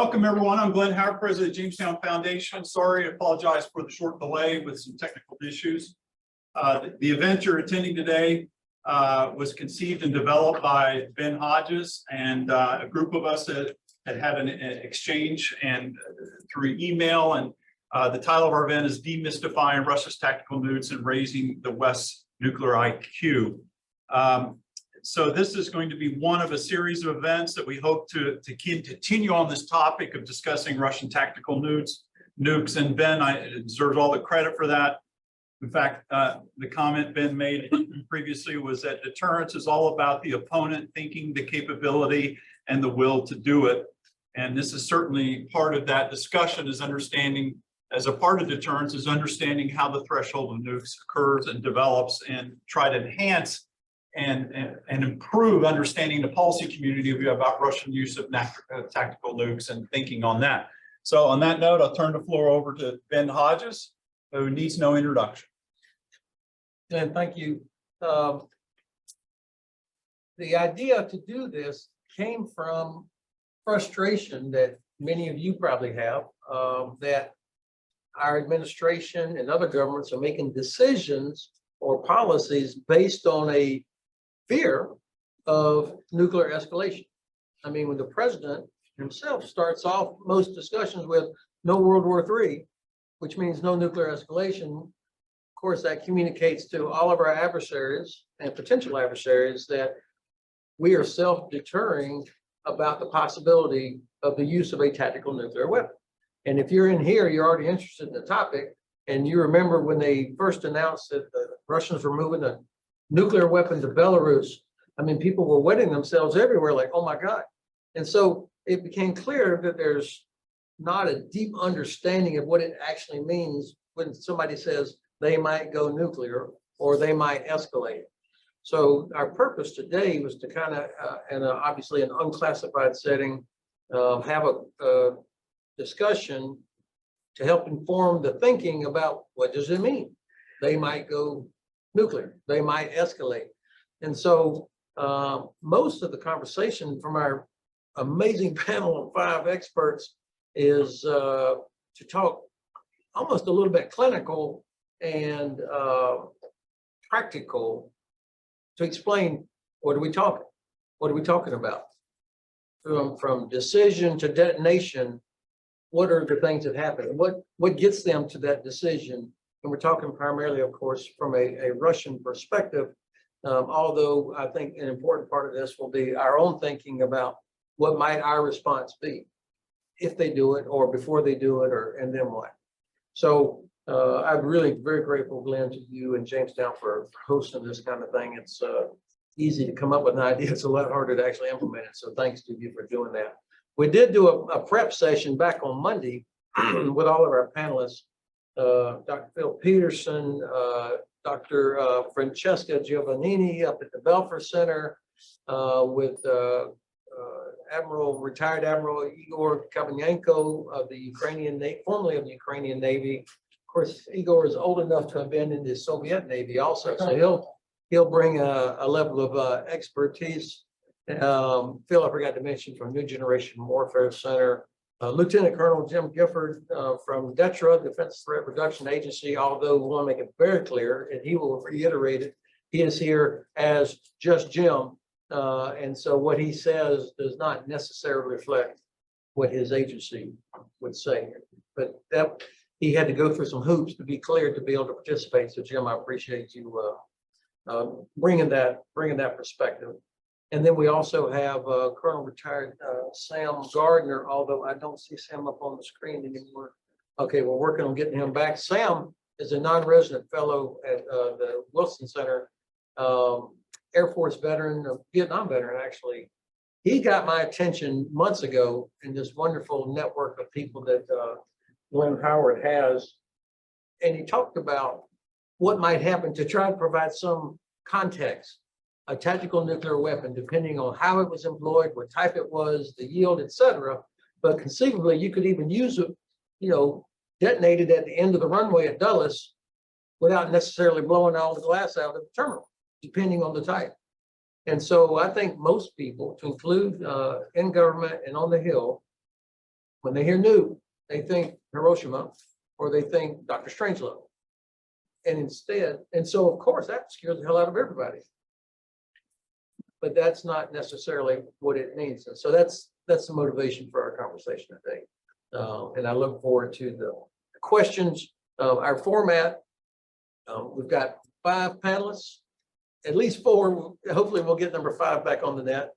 Welcome, everyone. I'm Glenn Howard, President of the Jamestown Foundation. Sorry, I apologize for the short delay with some technical issues. The event you're attending today was conceived and developed by Ben Hodges, and a group of us that had an exchange and through email. And the title of our event is Demystifying Russia's Tactical Nukes and Raising the West's Nuclear IQ. So this is going to be one of a series of events that we hope to continue on this topic of discussing Russian tactical nukes. And Ben deserves all the credit for that. In fact, the comment Ben made previously was that deterrence is all about the opponent thinking, the capability, and the will to do it. And this is certainly part of that discussion, is understanding, as a part of deterrence, is understanding how the threshold of nukes occurs and develops, and try to enhance and improve understanding the policy community about Russian use of tactical nukes and thinking on that. So on that note, I'll turn the floor over to Ben Hodges, who needs no introduction. And thank you. The idea to do this came from frustration that many of you probably have, that our administration and other governments are making decisions or policies based on a fear of nuclear escalation. I mean, when the president himself starts off most discussions with no World War III, which means no nuclear escalation, of course, that communicates to all of our adversaries and potential adversaries that we are self-deterring about the possibility of the use of a tactical nuclear weapon. And if you're in here, you're already interested in the topic, and you remember when they first announced that the Russians were moving a nuclear weapon to Belarus, I mean, people were wetting themselves everywhere like, oh my God. And so it became clear that there's not a deep understanding of what it actually means when somebody says they might go nuclear or they might escalate. So our purpose today was to kind of, in obviously an unclassified setting, have a discussion to help inform the thinking about what does it mean? They might go nuclear, they might escalate. And so most of the conversation from our amazing panel of 5 experts is to talk almost a little bit clinical and practical to explain what are we talking about? From decision to detonation, what are the things that happen? What gets them to that decision? And we're talking primarily, of course, from a Russian perspective, although I think an important part of this will be our own thinking about what might our response be if they do it, or before they do it, or and then what. So I'm really very grateful, Glenn, to you and Jamestown for hosting this kind of thing. It's easy to come up with an idea. It's a lot harder to actually implement it. So thanks to you for doing that. We did do a prep session back on Monday with all of our panelists, Dr. Phil Peterson, Dr. Francesca Giovannini up at the Belfer Center, with retired Admiral Igor Kabanyanko of the Ukrainian Navy, formerly of the Ukrainian Navy. Of course, Igor is old enough to have been in the Soviet Navy also, so he'll bring a level of expertise. Phil, I forgot to mention, from New Generation Warfare Center, Lieutenant Colonel Jim Gifford from DETRA, Defense Threat Reduction Agency, although we want to make it very clear, and he will reiterate it, he is here as just Jim. And so what he says does not necessarily reflect what his agency would say. But that he had to go through some hoops to be cleared to be able to participate. So Jim, I appreciate you bringing that perspective. And then we also have Colonel Retired Sam Gardner, although I don't see Sam up on the screen anymore. Okay, we're working on getting him back. Sam is a non-resident fellow at the Wilson Center, Air Force veteran, a Vietnam veteran, actually. He got my attention months ago in this wonderful network of people that Glenn Howard has. And he talked about what might happen to try to provide some context. A tactical nuclear weapon, depending on how it was employed, what type it was, the yield, etc. But conceivably, you could even use it, detonated at the end of the runway at Dulles without necessarily blowing all the glass out of the terminal, depending on the type. And so I think most people, to include in government and on the Hill, When they hear nuke, they think Hiroshima or they think Dr. Strangelove. And so of course that scares the hell out of everybody. But that's not necessarily what it means. And so that's the motivation for our conversation today. And I look forward to the questions. Our format, we've got 5 panelists, at least 4. Hopefully we'll get number 5 back on the net.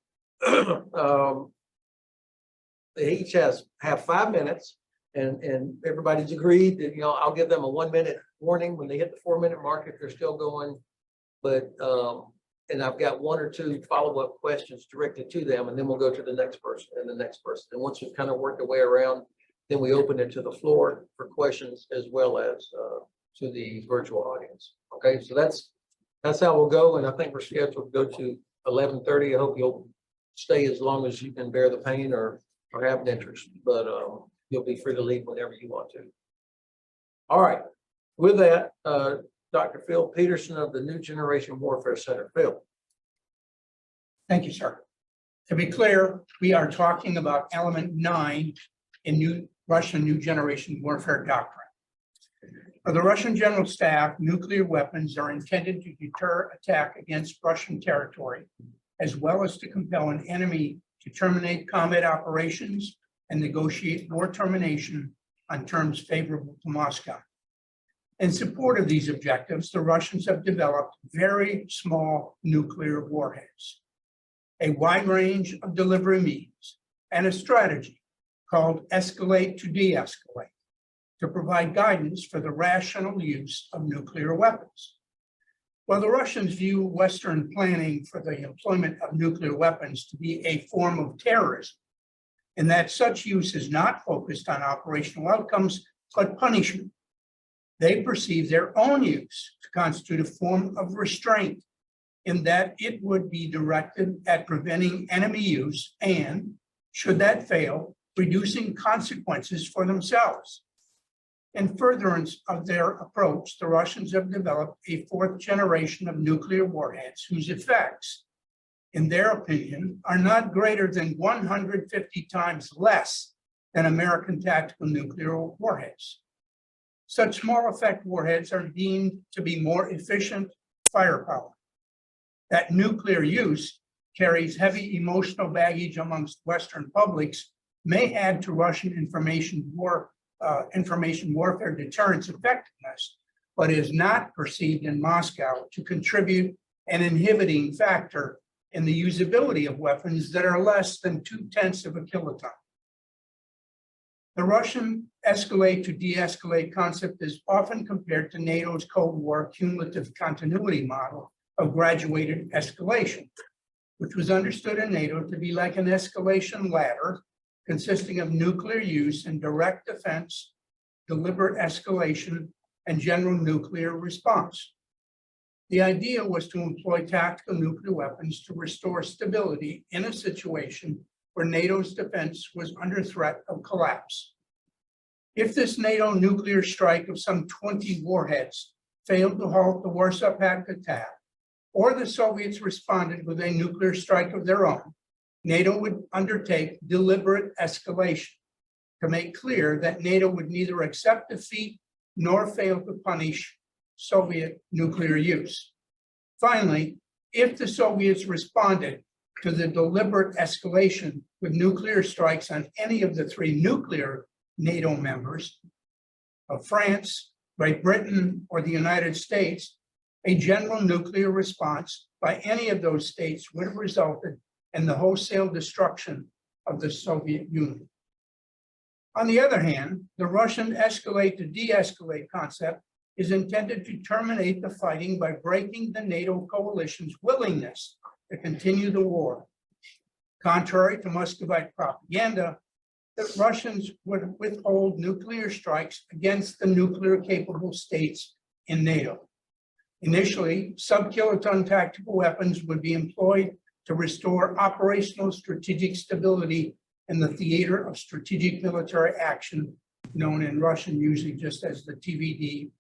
They each have 5 minutes, and everybody's agreed that, I'll give them a 1-minute warning when they hit the 4-minute mark if they're still going. But and I've got 1 or 2 follow-up questions directed to them, and then we'll go to the next person and the next person. And once we've kind of worked our way around, then we open it to the floor for questions as well as to the virtual audience. Okay, so that's how we'll go, and I think we're scheduled to go to 11:30. I hope you'll stay as long as you can bear the pain or have an interest, but you'll be free to leave whenever you want to. All right, with that, Dr. Phil Peterson of the New Generation Warfare Center. Phil. Thank you, sir. To be clear, we are talking about element 9 in Russian New Generation Warfare Doctrine. For the Russian General Staff, nuclear weapons are intended to deter attack against Russian territory, as well as to compel an enemy to terminate combat operations and negotiate war termination on terms favorable to Moscow. In support of these objectives, the Russians have developed very small nuclear warheads, a wide range of delivery means, and a strategy called escalate to de-escalate to provide guidance for the rational use of nuclear weapons. While the Russians view Western planning for the employment of nuclear weapons to be a form of terrorism, and that such use is not focused on operational outcomes, but punishment, they perceive their own use to constitute a form of restraint, in that it would be directed at preventing enemy use and, should that fail, reducing consequences for themselves. In furtherance of their approach, the Russians have developed a 4th generation of nuclear warheads whose effects, in their opinion, are not greater than 150 times less than American tactical nuclear warheads. Such small effect warheads are deemed to be more efficient firepower. That nuclear use carries heavy emotional baggage amongst Western publics may add to Russian information warfare deterrence effectiveness, but is not perceived in Moscow to contribute an inhibiting factor in the usability of weapons that are less than 0.2 of a kiloton. The Russian escalate to de-escalate concept is often compared to NATO's Cold War cumulative continuity model of graduated escalation, which was understood in NATO to be like an escalation ladder consisting of nuclear use and direct defense, deliberate escalation, and general nuclear response. The idea was to employ tactical nuclear weapons to restore stability in a situation where NATO's defense was under threat of collapse. If this NATO nuclear strike of some 20 warheads failed to halt the Warsaw Pact attack, or the Soviets responded with a nuclear strike of their own, NATO would undertake deliberate escalation to make clear that NATO would neither accept defeat nor fail to punish Soviet nuclear use. Finally, if the Soviets responded to the deliberate escalation with nuclear strikes on any of the 3 nuclear NATO members of France, Great Britain, or the United States, a general nuclear response by any of those states would have resulted in the wholesale destruction of the Soviet Union. On the other hand, the Russian escalate to de-escalate concept is intended to terminate the fighting by breaking the NATO coalition's willingness to continue the war. Contrary to Muscovite propaganda, the Russians would withhold nuclear strikes against the nuclear-capable states in NATO. Initially, sub-kiloton tactical weapons would be employed to restore operational strategic stability in the theater of strategic military action, known in Russian usually just as the TVD.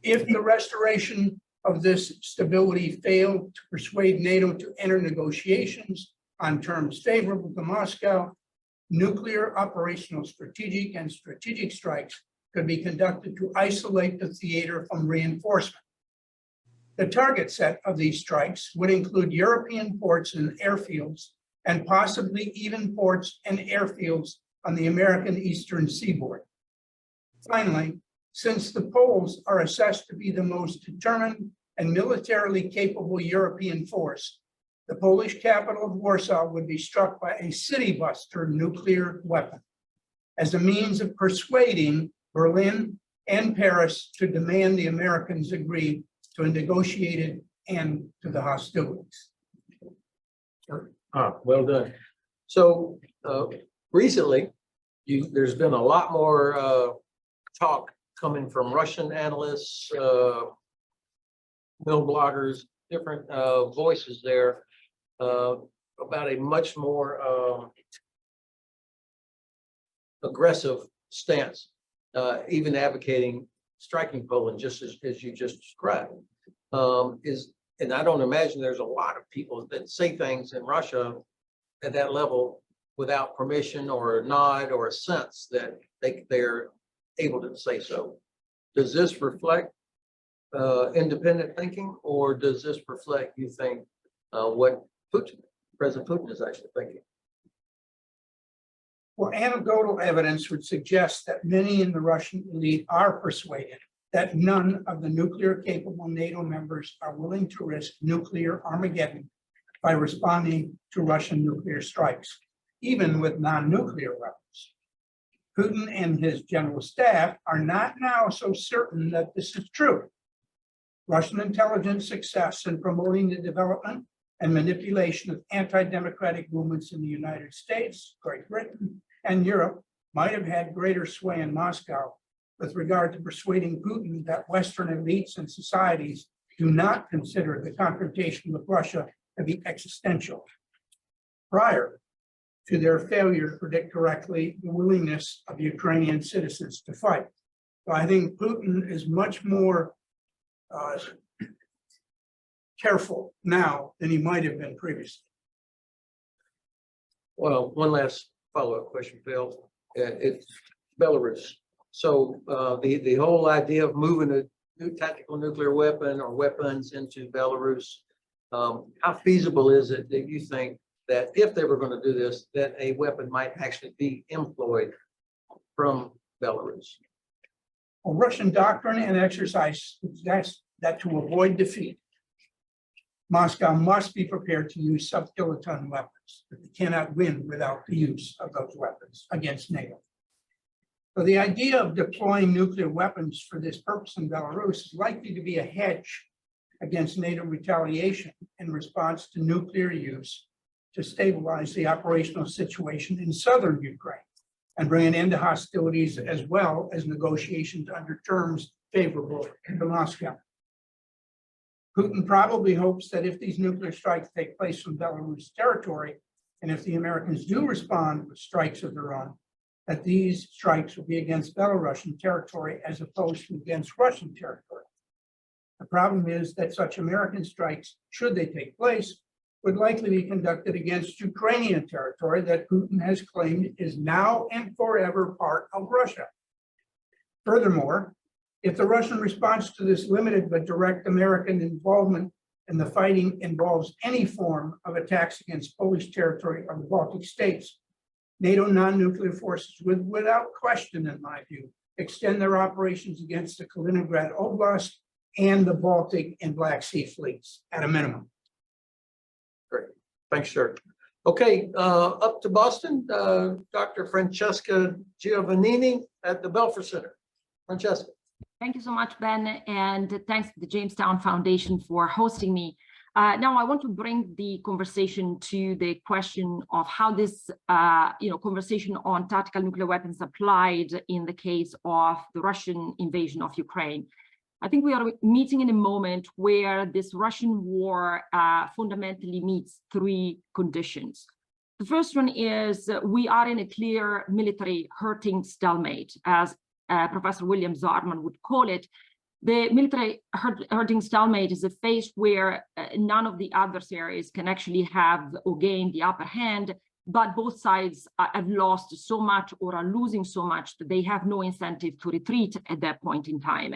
If the restoration of this stability failed to persuade NATO to enter negotiations on terms favorable to Moscow, nuclear operational strategic and strategic strikes could be conducted to isolate the theater from reinforcement. The target set of these strikes would include European ports and airfields, and possibly even ports and airfields on the American eastern seaboard. Finally, since the Poles are assessed to be the most determined and militarily capable European force, the Polish capital of Warsaw would be struck by a city buster nuclear weapon as a means of persuading Berlin and Paris to demand the Americans agree to a negotiated end to the hostilities. Well done. So recently, there's been a lot more talk coming from Russian analysts, mill bloggers, different voices there about a much more aggressive stance, even advocating striking Poland, just as you just described. And I don't imagine there's a lot of people that say things in Russia at that level without permission or a nod or a sense that they're able to say so. Does this reflect independent thinking, or does this reflect, you think, what President Putin is actually thinking? Well, anecdotal evidence would suggest that many in the Russian elite are persuaded that none of the nuclear-capable NATO members are willing to risk nuclear Armageddon by responding to Russian nuclear strikes, even with non-nuclear weapons. Putin and his general staff are not now so certain that this is true. Russian intelligence success in promoting the development and manipulation of anti-democratic movements in the United States, Great Britain, and Europe might have had greater sway in Moscow with regard to persuading Putin that Western elites and societies do not consider the confrontation with Russia to be existential, prior to their failure to predict correctly the willingness of Ukrainian citizens to fight. So I think Putin is much more careful now than he might have been previously. Well, one last follow-up question, Phil. It's Belarus. So the whole idea of moving a new tactical nuclear weapon or weapons into Belarus, how feasible is it that you think that if they were going to do this, that a weapon might actually be employed from Belarus? Well, Russian doctrine and exercise suggests that to avoid defeat, Moscow must be prepared to use sub-kiloton weapons, but they cannot win without the use of those weapons against NATO. So the idea of deploying nuclear weapons for this purpose in Belarus is likely to be a hedge against NATO retaliation in response to nuclear use to stabilize the operational situation in southern Ukraine and bring an end to hostilities as well as negotiations under terms favorable to Moscow. Putin probably hopes that if these nuclear strikes take place from Belarus territory, and if the Americans do respond with strikes of their own, that these strikes will be against Belarusian territory as opposed to against Russian territory. The problem is that such American strikes, should they take place, would likely be conducted against Ukrainian territory that Putin has claimed is now and forever part of Russia. Furthermore, if the Russian response to this limited but direct American involvement in the fighting involves any form of attacks against Polish territory or the Baltic states, NATO non-nuclear forces would, without question, in my view, extend their operations against the Kaliningrad Oblast and the Baltic and Black Sea fleets at a minimum. Great, thanks, sir. Okay, up to Boston, Dr. Francesca Giovannini at the Belfer Center. Francesca. Thank you so much, Ben, and thanks to the Jamestown Foundation for hosting me. Now, I want to bring the conversation to the question of how this, conversation on tactical nuclear weapons applied in the case of the Russian invasion of Ukraine. I think we are meeting in a moment where this Russian war fundamentally meets three conditions. The first one is we are in a clear military hurting stalemate, as Professor William Zarman would call it. The military hurting stalemate is a phase where none of the adversaries can actually have or gain the upper hand, but both sides have lost so much or are losing so much that they have no incentive to retreat at that point in time.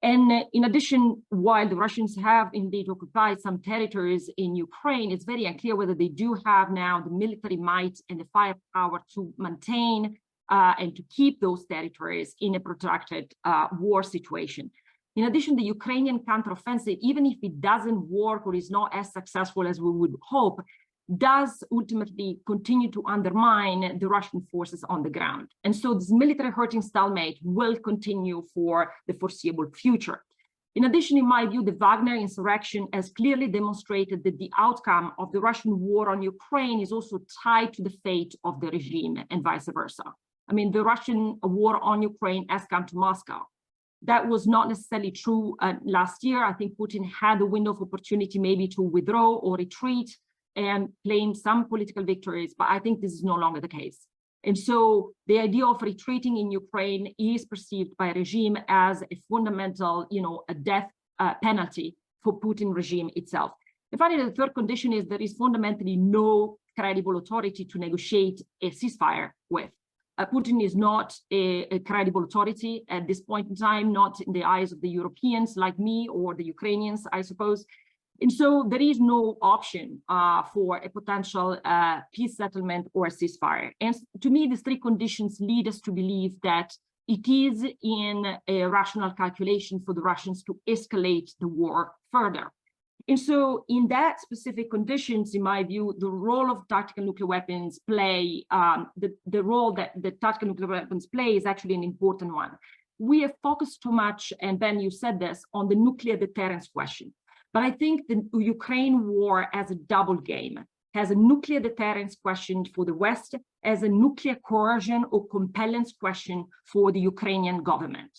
And in addition, while the Russians have indeed occupied some territories in Ukraine, it's very unclear whether they do have now the military might and the firepower to maintain and to keep those territories in a protracted war situation. In addition, the Ukrainian counteroffensive, even if it doesn't work or is not as successful as we would hope, does ultimately continue to undermine the Russian forces on the ground. And so this military hurting stalemate will continue for the foreseeable future. In addition, in my view, the Wagner insurrection has clearly demonstrated that the outcome of the Russian war on Ukraine is also tied to the fate of the regime and vice versa. I mean, the Russian war on Ukraine has come to Moscow. That was not necessarily true last year. I think Putin had a window of opportunity maybe to withdraw or retreat and claim some political victories, but I think this is no longer the case. And so the idea of retreating in Ukraine is perceived by a regime as a fundamental, a death penalty for Putin regime itself. And finally, the third condition is there is fundamentally no credible authority to negotiate a ceasefire with. Putin is not a credible authority at this point in time, not in the eyes of the Europeans like me or the Ukrainians, I suppose. And so there is no option for a potential peace settlement or a ceasefire. And to me, these three conditions lead us to believe that it is in a rational calculation for the Russians to escalate the war further. And so in that specific conditions, in my view, the role of tactical nuclear weapons play, the role that the tactical nuclear weapons play is actually an important one. We have focused too much, and Ben, you said this, on the nuclear deterrence question. But I think the Ukraine war as a double game has a nuclear deterrence question for the West, as a nuclear coercion or compellence question for the Ukrainian government.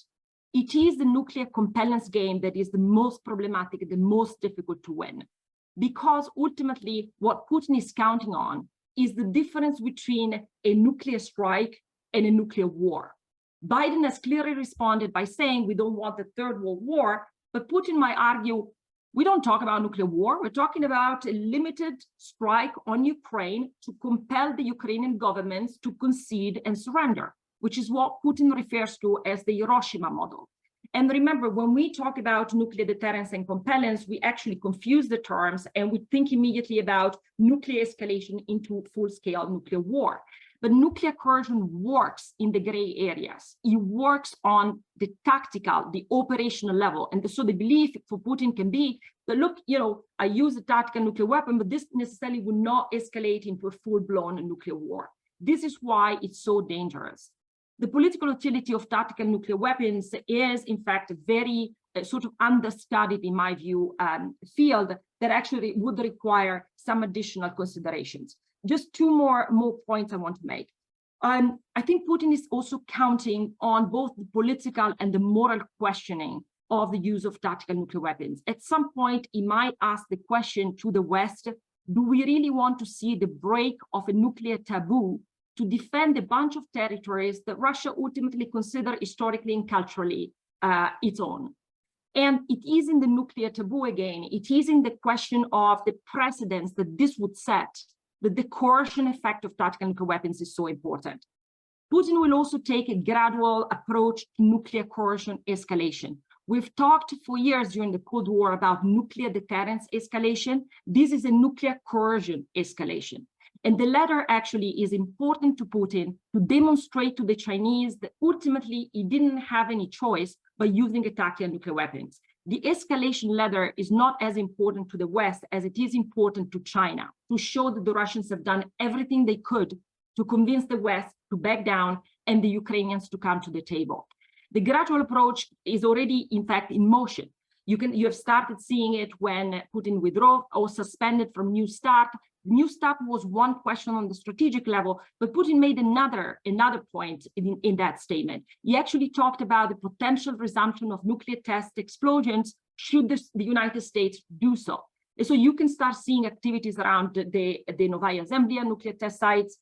It is the nuclear compellence game that is the most problematic, the most difficult to win, because ultimately what Putin is counting on is the difference between a nuclear strike and a nuclear war. Biden has clearly responded by saying we don't want the third world war, but Putin might argue, we don't talk about nuclear war. We're talking about a limited strike on Ukraine to compel the Ukrainian governments to concede and surrender, which is what Putin refers to as the Hiroshima model. And remember, when we talk about nuclear deterrence and compellence, we actually confuse the terms and we think immediately about nuclear escalation into full-scale nuclear war. But nuclear coercion works in the gray areas. It works on the tactical, the operational level. And so the belief for Putin can be that, look, I use a tactical nuclear weapon, but this necessarily would not escalate into a full-blown nuclear war. This is why it's so dangerous. The political utility of tactical nuclear weapons is, in fact, a very sort of understudied, in my view, field that actually would require some additional considerations. Just two more points I want to make. I think Putin is also counting on both the political and the moral questioning of the use of tactical nuclear weapons. At some point, he might ask the question to the West, do we really want to see the break of a nuclear taboo to defend a bunch of territories that Russia ultimately consider historically and culturally its own? And it is in the nuclear taboo again, it is in the question of the precedents that this would set, that the coercion effect of tactical nuclear weapons is so important. Putin will also take a gradual approach to nuclear coercion escalation. We've talked for years during the Cold War about nuclear deterrence escalation. This is a nuclear coercion escalation. And the latter actually is important to Putin to demonstrate to the Chinese that ultimately he didn't have any choice by using tactical nuclear weapons. The escalation ladder is not as important to the West as it is important to China, to show that the Russians have done everything they could to convince the West to back down and the Ukrainians to come to the table. The gradual approach is already, in fact, in motion. You have started seeing it when Putin withdrew or suspended from New START. New START was one question on the strategic level, but Putin made another point in that statement. He actually talked about the potential resumption of nuclear test explosions should the United States do so. And so you can start seeing activities around the Novaya Zemlya nuclear test sites.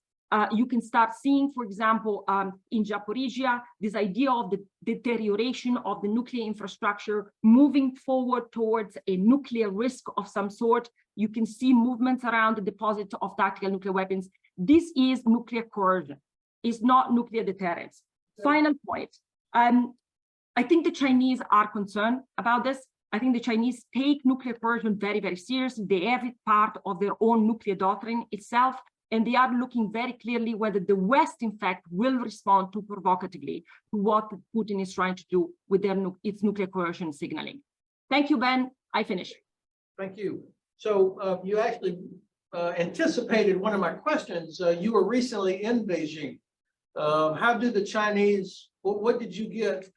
You can start seeing, for example, in Zaporizhzhia, this idea of the deterioration of the nuclear infrastructure moving forward towards a nuclear risk of some sort. You can see movements around the deposit of tactical nuclear weapons. This is nuclear coercion. It's not nuclear deterrence. Final point. I think the Chinese are concerned about this. I think the Chinese take nuclear coercion very, very seriously. They have it part of their own nuclear doctrine itself, and they are looking very clearly whether the West, in fact, will respond too provocatively to what Putin is trying to do with its nuclear coercion signaling. Thank you, Ben. I finish. Thank you. So you actually anticipated one of my questions. You were recently in Beijing. How did the Chinese, what did you get?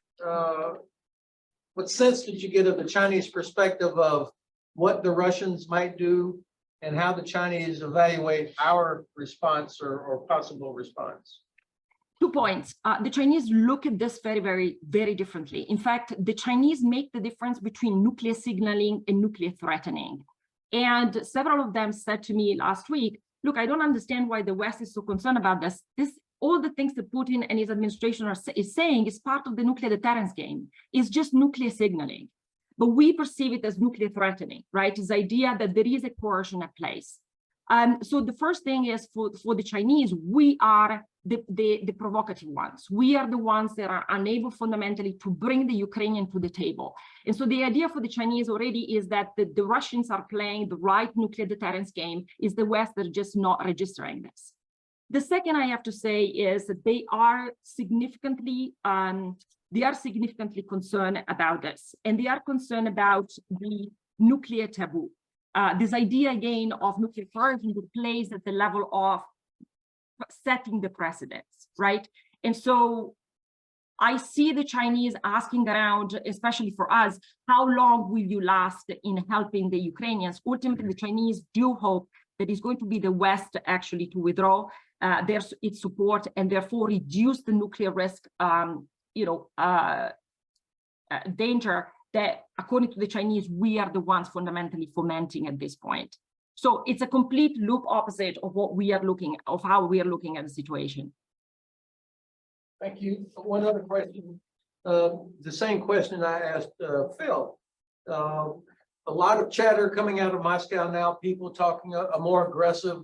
What sense did you get of the Chinese perspective of what the Russians might do and how the Chinese evaluate our response or possible response? 2 points. The Chinese look at this very, very, very differently. In fact, the Chinese make the difference between nuclear signaling and nuclear threatening. And several of them said to me last week, look, I don't understand why the West is so concerned about this. All the things that Putin and his administration is saying is part of the nuclear deterrence game. It's just nuclear signaling. But we perceive it as nuclear threatening, right? It's the idea that there is a coercion at place. So the first thing is for the Chinese, we are the provocative ones. We are the ones that are unable fundamentally to bring the Ukrainian to the table. And so the idea for the Chinese already is that the Russians are playing the right nuclear deterrence game, is the West that are just not registering this. The second I have to say is that they are significantly concerned about this, and they are concerned about the nuclear taboo. This idea again of nuclear coercion that plays at the level of setting the precedents, right? And so I see the Chinese asking around, especially for us, how long will you last in helping the Ukrainians? Ultimately, the Chinese do hope that it's going to be the West actually to withdraw its support and therefore reduce the nuclear risk, danger that, according to the Chinese, we are the ones fundamentally fomenting at this point. So it's a complete loop opposite of what we are how we are looking at the situation. Thank you. One other question, the same question I asked Phil. A lot of chatter coming out of Moscow now, people talking a more aggressive,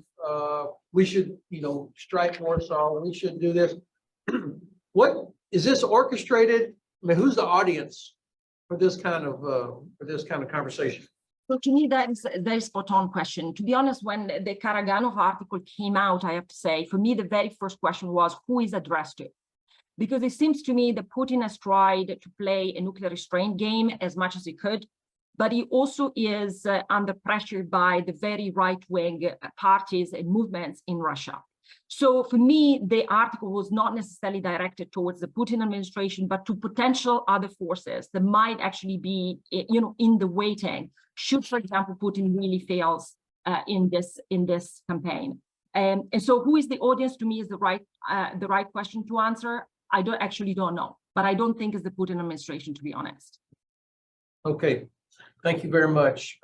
we should, strike Warsaw, we should do this. What is this orchestrated? I mean, who's the audience for this kind of conversation? So to me, that is a very spot on question. To be honest, when the Karaganov article came out, I have to say, for me, the very first question was, who is addressed to? Because it seems to me that Putin has tried to play a nuclear restraint game as much as he could, but he also is under pressure by the very right-wing parties and movements in Russia. So for me, the article was not necessarily directed towards the Putin administration, but to potential other forces that might actually be, in the waiting, should, for example, Putin really fails in this campaign. And so who is the audience, to me, is the right question to answer. I don't know, but I don't think it's the Putin administration, to be honest. Okay, thank you very much.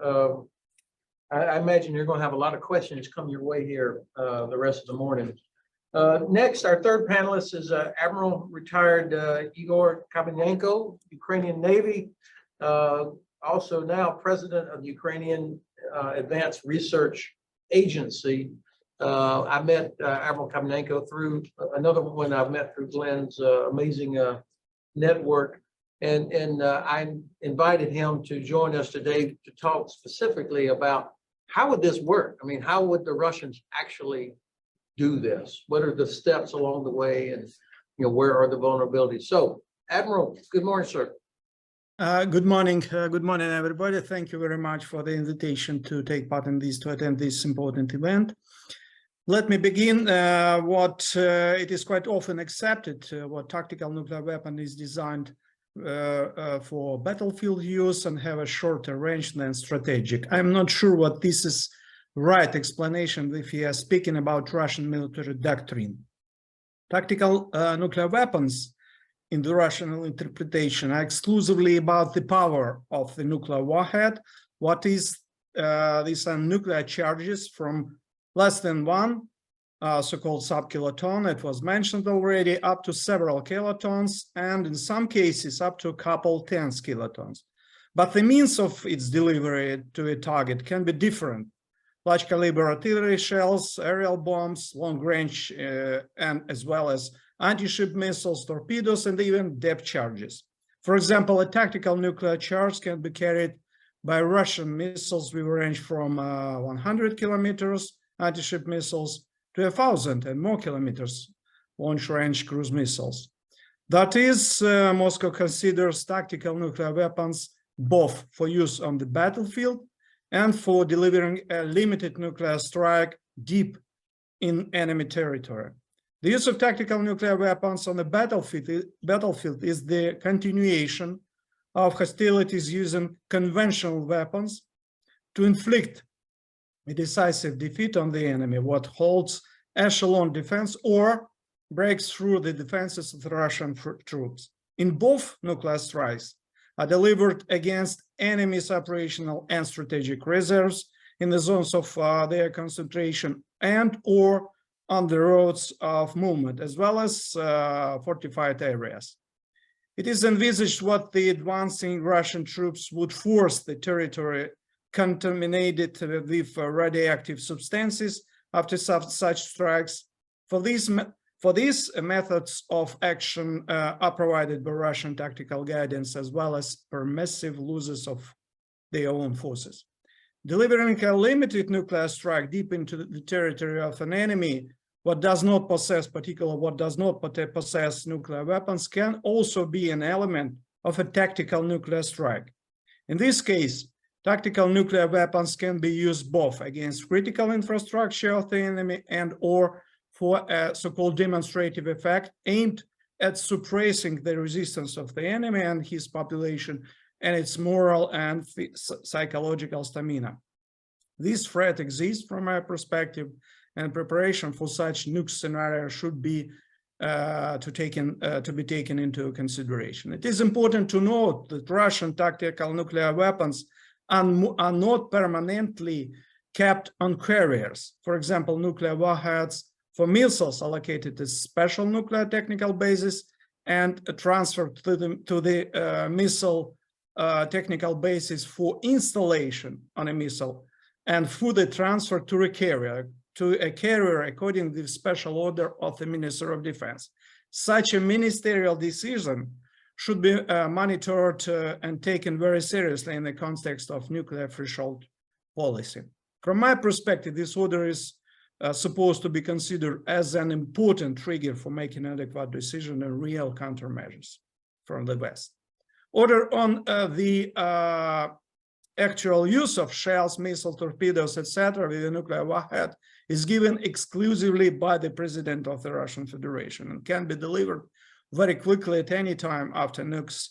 I imagine you're going to have a lot of questions come your way here the rest of the morning. Next, our third panelist is Admiral retired Igor Kabanenko, Ukrainian Navy, also now president of the Ukrainian Advanced Research Agency. I met Admiral Kabanenko through another one I've met through Glenn's amazing network. And I invited him to join us today to talk specifically about how would this work? I mean, how would the Russians actually do this? What are the steps along the way, and where are the vulnerabilities? So, Admiral, good morning, sir. Good morning. Good morning, everybody. Thank you very much for the invitation to take part in this, to attend this important event. Let me begin. It is quite often accepted what tactical nuclear weapon is designed for battlefield use and have a shorter range than strategic. I'm not sure what this is right explanation if we are speaking about Russian military doctrine. Tactical nuclear weapons in the Russian interpretation are exclusively about the power of the nuclear warhead. What is these are nuclear charges from less than one so-called sub-kiloton, it was mentioned already, up to several kilotons, and in some cases up to a couple tens kilotons. But the means of its delivery to a target can be different. large caliber artillery shells, aerial bombs, long range, and as well as anti-ship missiles, torpedoes, and even depth charges. For example, a tactical nuclear charge can be carried by Russian missiles with a range from 100 kilometers anti-ship missiles to 1,000 and more kilometers launch-range cruise missiles. That is, Moscow considers tactical nuclear weapons both for use on the battlefield and for delivering a limited nuclear strike deep in enemy territory. The use of tactical nuclear weapons on the battlefield is the continuation of hostilities using conventional weapons to inflict a decisive defeat on the enemy, what holds echelon defense or breaks through the defenses of the Russian troops. In both nuclear strikes are delivered against enemy's operational and strategic reserves in the zones of their concentration and or on the roads of movement, as well as fortified areas. It is envisaged what the advancing Russian troops would force the territory contaminated with radioactive substances after such strikes. For these methods of action are provided by Russian tactical guidance as well as permissive losses of their own forces. Delivering a limited nuclear strike deep into the territory of an enemy, what does not possess nuclear weapons, can also be an element of a tactical nuclear strike. In this case, tactical nuclear weapons can be used both against critical infrastructure of the enemy and or for a so-called demonstrative effect aimed at suppressing the resistance of the enemy and his population and its moral and psychological stamina. This threat exists from my perspective, and preparation for such nuke scenario should be to be taken into consideration. It is important to note that Russian tactical nuclear weapons are not permanently kept on carriers. For example, nuclear warheads for missiles allocated to special nuclear technical bases and transferred to the missile technical bases for installation on a missile and further transfer to a carrier according to the special order of the Minister of Defense. Such a ministerial decision should be monitored and taken very seriously in the context of nuclear threshold policy. From my perspective, this order is supposed to be considered as an important trigger for making adequate decision and real countermeasures from the West. Order on the actual use of shells, missiles, torpedoes, etc. with a nuclear warhead is given exclusively by the President of the Russian Federation and can be delivered very quickly at any time after nukes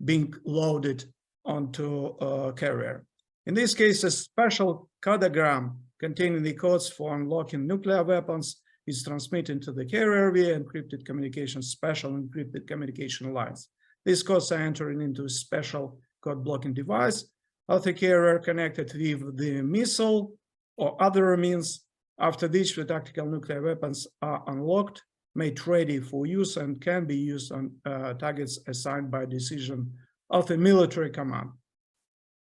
being loaded onto a carrier. In this case, a special codogram containing the codes for unlocking nuclear weapons is transmitted to the carrier via encrypted communication, special encrypted communication lines. These codes are entered into a special code blocking device of the carrier connected with the missile or other means, after which the tactical nuclear weapons are unlocked, made ready for use, and can be used on targets assigned by decision of the military command.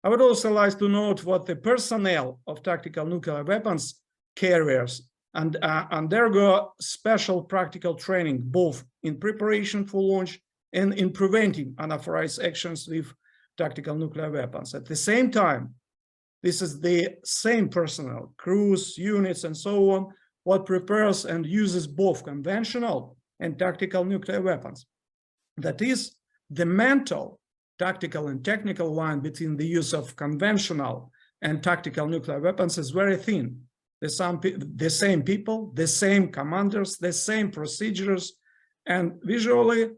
I would also like to note what the personnel of tactical nuclear weapons carriers undergo special practical training, both in preparation for launch and in preventing unauthorized actions with tactical nuclear weapons. At the same time, this is the same personnel, crews, units, and so on, what prepares and uses both conventional and tactical nuclear weapons. That is, the mental, tactical, and technical line between the use of conventional and tactical nuclear weapons is very thin. The same people, the same commanders, the same procedures, and visually,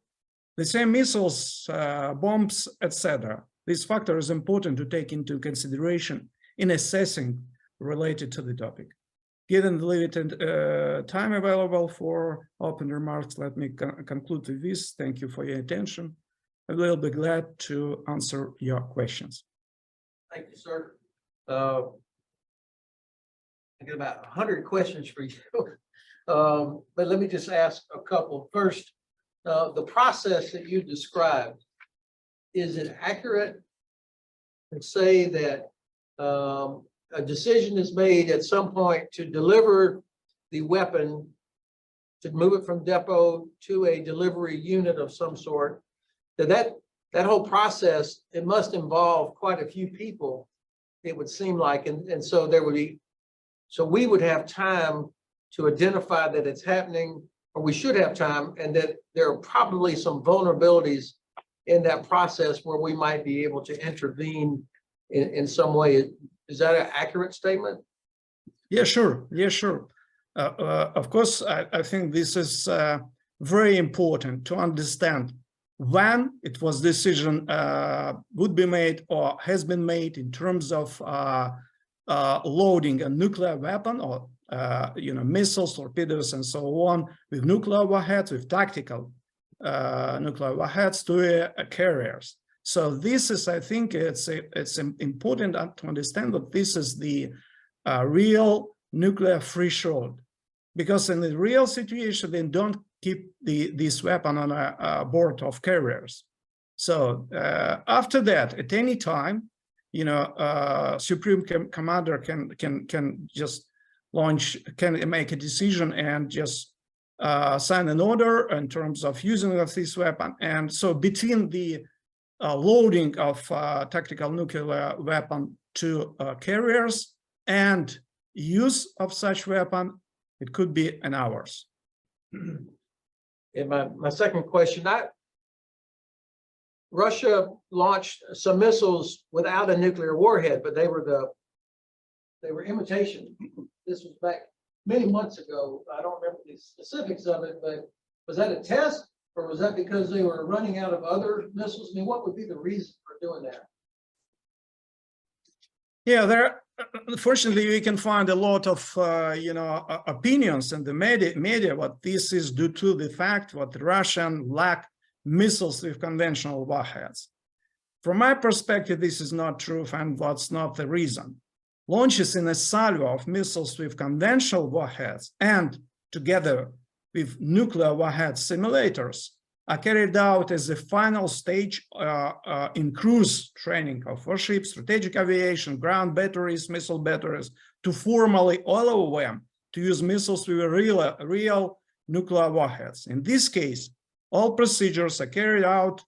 the same missiles, bombs, etc. This factor is important to take into consideration in assessing related to the topic. Given the limited time available for open remarks, let me conclude with this. Thank you for your attention. I will be glad to answer your questions. Thank you, sir. I got about 100 questions for you. But let me just ask a couple. First, the process that you described, is it accurate to say that a decision is made at some point to deliver the weapon, to move it from depot to a delivery unit of some sort, that whole process, it must involve quite a few people, it would seem like, and so there would be, so we would have time to identify that it's happening, or we should have time, and that there are probably some vulnerabilities in that process where we might be able to intervene in some way. Is that an accurate statement? Yeah, sure. Yeah, sure. Of course, I think this is very important to understand when it was decision would be made or has been made in terms of loading a nuclear weapon or missiles, torpedoes, and so on with nuclear warheads, with tactical nuclear warheads to carriers. So this is, I think, it's important to understand that this is the real nuclear threshold, because in the real situation they don't keep this weapon on a board of carriers. So after that, at any time, Supreme Commander can just can make a decision and just sign an order in terms of using of this weapon. And so between the loading of tactical nuclear weapon to carriers and use of such weapon, it could be an hours. And my second question, Russia launched some missiles without a nuclear warhead, but they were imitation. This was back many months ago. I don't remember the specifics of it, but was that a test, or was that because they were running out of other missiles? I mean, what would be the reason for doing that? Yeah, unfortunately, we can find a lot of opinions in the media. What this is due to the fact that the Russian lack missiles with conventional warheads. From my perspective, this is not true, and that's not the reason. Launches in a salvo of missiles with conventional warheads and together with nuclear warhead simulators are carried out as a final stage in cruise training of warships, strategic aviation, ground batteries, missile batteries, to formally allow them to use missiles with real nuclear warheads. In this case, all procedures are carried out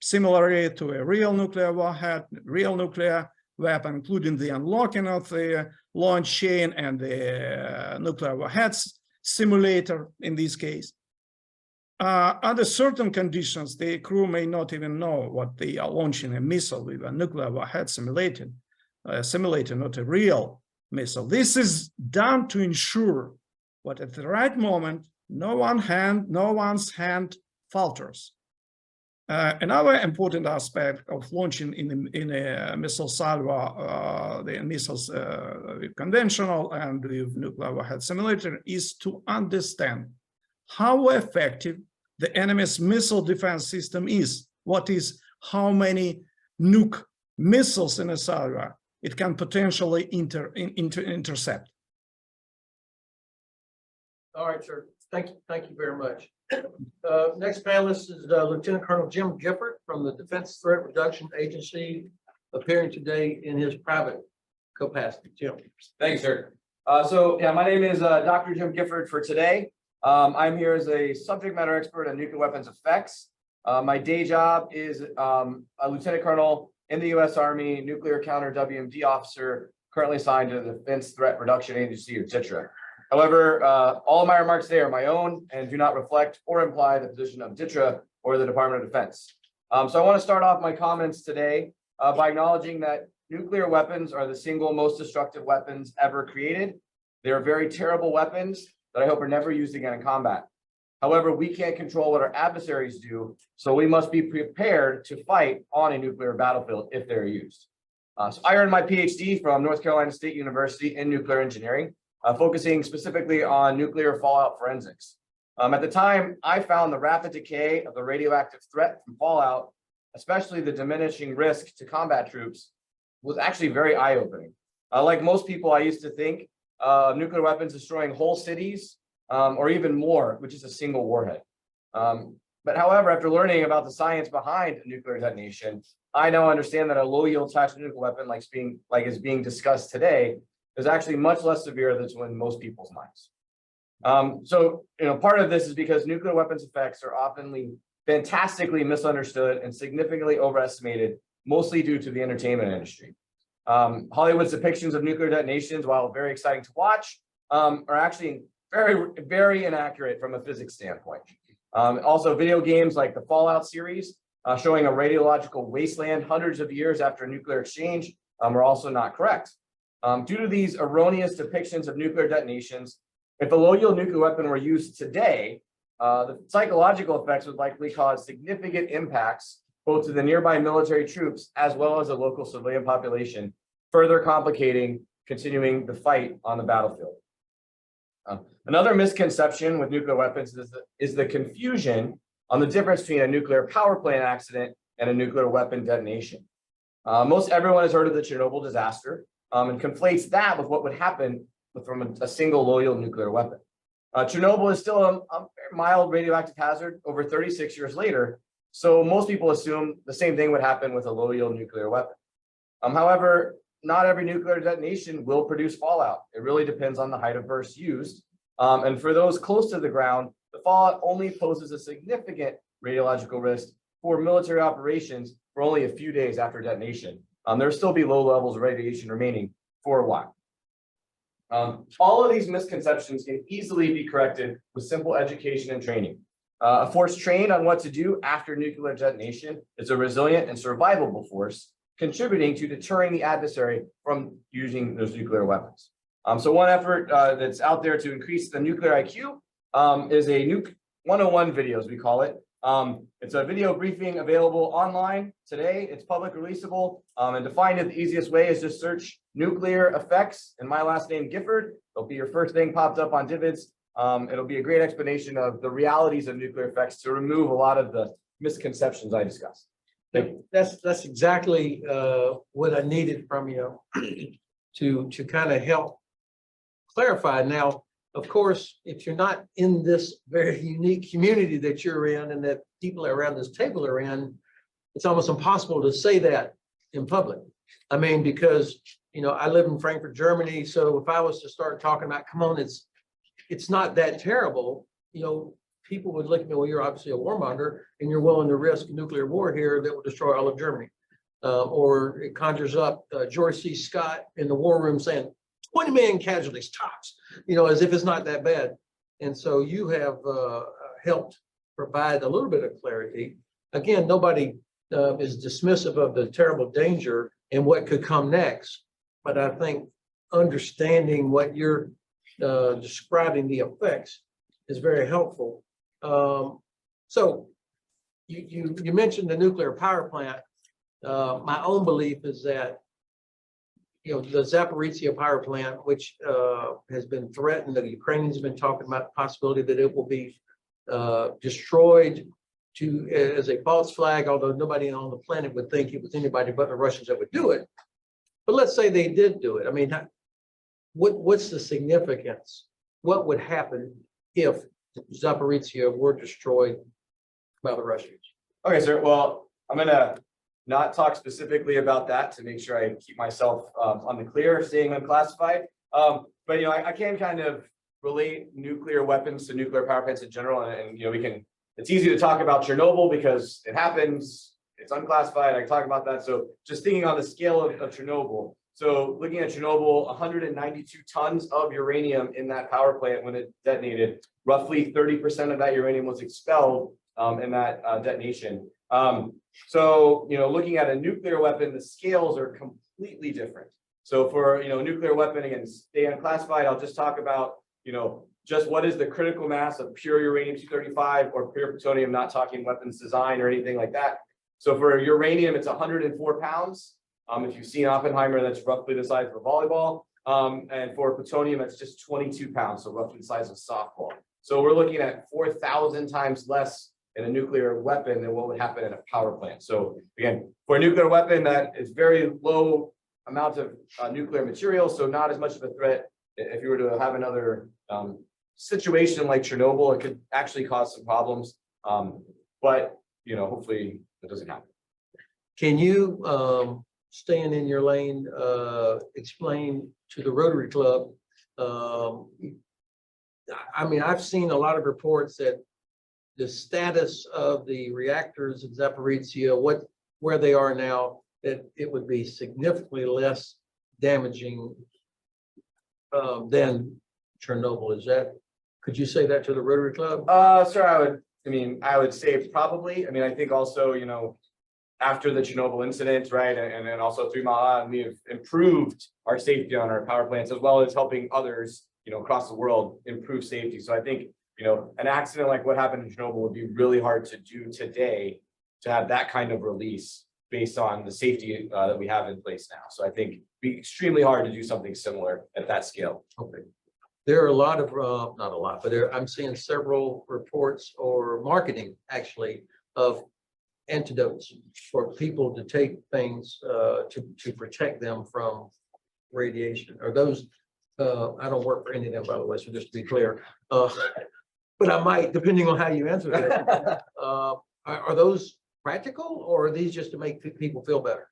similarly to a real nuclear warhead, real nuclear weapon, including the unlocking of the launch chain and the nuclear warheads simulator in this case. Under certain conditions, the crew may not even know what they are launching a missile with a nuclear warhead simulator, not a real missile. This is done to ensure that at the right moment, no one's hand falters. Another important aspect of launching in a missile salvo, the missiles with conventional and with nuclear warhead simulator, is to understand how effective the enemy's missile defense system is. What is how many nuke missiles in a salvo it can potentially intercept. All right, sir. Thank you very much. Next panelist is Lieutenant Colonel Jim Gifford from the Defense Threat Reduction Agency, appearing today in his private capacity. Jim. Thank you, sir. My name is Dr. Jim Gifford for today. I'm here as a subject matter expert on nuclear weapons effects. My day job is a lieutenant colonel in the U.S. Army, nuclear counter WMD officer, currently assigned to the Defense Threat Reduction Agency, or DTRA. However, all of my remarks today are my own and do not reflect or imply the position of DTRA or the Department of Defense. So I want to start off my comments today by acknowledging that nuclear weapons are the single most destructive weapons ever created. They are very terrible weapons that I hope are never used again in combat. However, we can't control what our adversaries do, so we must be prepared to fight on a nuclear battlefield if they're used. So I earned my PhD from North Carolina State University in nuclear engineering, focusing specifically on nuclear fallout forensics. At the time, I found the rapid decay of the radioactive threat from fallout, especially the diminishing risk to combat troops, was actually very eye-opening. Like most people, I used to think of nuclear weapons destroying whole cities or even more, which is a single warhead. But But however, after learning about the science behind a nuclear detonation, I now understand that a low-yield tactical nuclear weapon, like is being discussed today, is actually much less severe than in most people's minds. So, part of this is because nuclear weapons effects are often fantastically misunderstood and significantly overestimated, mostly due to the entertainment industry. Hollywood's depictions of nuclear detonations, while very exciting to watch, are actually very, very inaccurate from a physics standpoint. Also, video games like the Fallout series, showing a radiological wasteland hundreds of years after a nuclear exchange, are also not correct. Due to these erroneous depictions of nuclear detonations, if a low-yield nuclear weapon were used today, the psychological effects would likely cause significant impacts both to the nearby military troops as well as the local civilian population, further complicating continuing the fight on the battlefield. Another misconception with nuclear weapons is the confusion on the difference between a nuclear power plant accident and a nuclear weapon detonation. Most everyone has heard of the Chernobyl disaster and conflates that with what would happen from a single low-yield nuclear weapon. Chernobyl is still a very mild radioactive hazard over 36 years later, so most people assume the same thing would happen with a low-yield nuclear weapon. However, not every nuclear detonation will produce fallout. It really depends on the height of burst used. And for those close to the ground, the fallout only poses a significant radiological risk for military operations for only a few days after detonation. There'll still be low levels of radiation remaining for a while. All of these misconceptions can easily be corrected with simple education and training. A force trained on what to do after nuclear detonation is a resilient and survivable force, contributing to deterring the adversary from using those nuclear weapons. So one effort that's out there to increase the nuclear IQ is a Nuke 101 video, as we call it. It's a video briefing available online today. It's public releasable, and to find it, the easiest way is just search nuclear effects and my last name Gifford. It'll be your first thing popped up on Divids. It'll be a great explanation of the realities of nuclear effects to remove a lot of the misconceptions I discussed. That's exactly what I needed from you to kind of help clarify. Now, of course, if you're not in this very unique community that you're in and that people around this table are in, it's almost impossible to say that in public. I mean, because, I live in Frankfurt, Germany. So if I was to start talking about, come on, it's not that terrible, people would look at me, well, you're obviously a warmonger and you're willing to risk nuclear war here that will destroy all of Germany. Or it conjures up George C. Scott in the war room saying, 20 million casualties tops, as if it's not that bad. And so you have helped provide a little bit of clarity. Again, nobody is dismissive of the terrible danger and what could come next. But I think understanding what you're describing the effects is very helpful. So you mentioned the nuclear power plant. My own belief is that the Zaporizhzhia power plant, which has been threatened, the Ukrainians have been talking about the possibility that it will be destroyed as a false flag, although nobody on the planet would think it was anybody but the Russians that would do it. But let's say they did do it. I mean, what's the significance? What would happen if Zaporizhzhia were destroyed by the Russians? Okay, sir. Well, I'm going to not talk specifically about that to make sure I keep myself on the clear, staying unclassified. But I can kind of relate nuclear weapons to nuclear power plants in general, and it's easy to talk about Chernobyl because it happens, it's unclassified. I can talk about that. So just thinking on the scale of Chernobyl. So looking at Chernobyl, 192 tons of uranium in that power plant when it detonated. Roughly 30% of that uranium was expelled in that detonation. So, looking at a nuclear weapon, the scales are completely different. So for, a nuclear weapon, again, stay unclassified, I'll just talk about, just what is the critical mass of pure uranium-235 or pure plutonium, not talking weapons design or anything like that. So for uranium, it's 104 pounds. If you've seen Oppenheimer, that's roughly the size of a volleyball. And for plutonium, it's just 22 pounds, so roughly the size of a softball. So we're looking at 4,000 times less in a nuclear weapon than what would happen in a power plant. So again, for a nuclear weapon, that is very low amount of nuclear material, so not as much of a threat. If you were to have another situation like Chernobyl, it could actually cause some problems. but, you know, hopefully it doesn't happen. Can you, staying in your lane, explain to the Rotary Club? I mean, I've seen a lot of reports that the status of the reactors in Zaporizhzhia, where they are now, that it would be significantly less damaging than Chernobyl. Is that, could you say that to the Rotary Club? Sir, I would say probably. I mean, I think also, you know, after the Chernobyl incident, right, and then also 3 Mile Island, we have improved our safety on our power plants, as well as helping others, you know, across the world improve safety. So I think, you know, an accident like what happened in Chernobyl would be really hard to do today, to have that kind of release based on the safety that we have in place now. So I think it'd be extremely hard to do something similar at that scale. Okay. There are a lot of, not a lot, but I'm seeing several reports or marketing actually of antidotes for people to take things to protect them from radiation. Are those, I don't work for any of them, by the way, so just to be clear. But I might, depending on how you answer that. Are those practical, or are these just to make people feel better?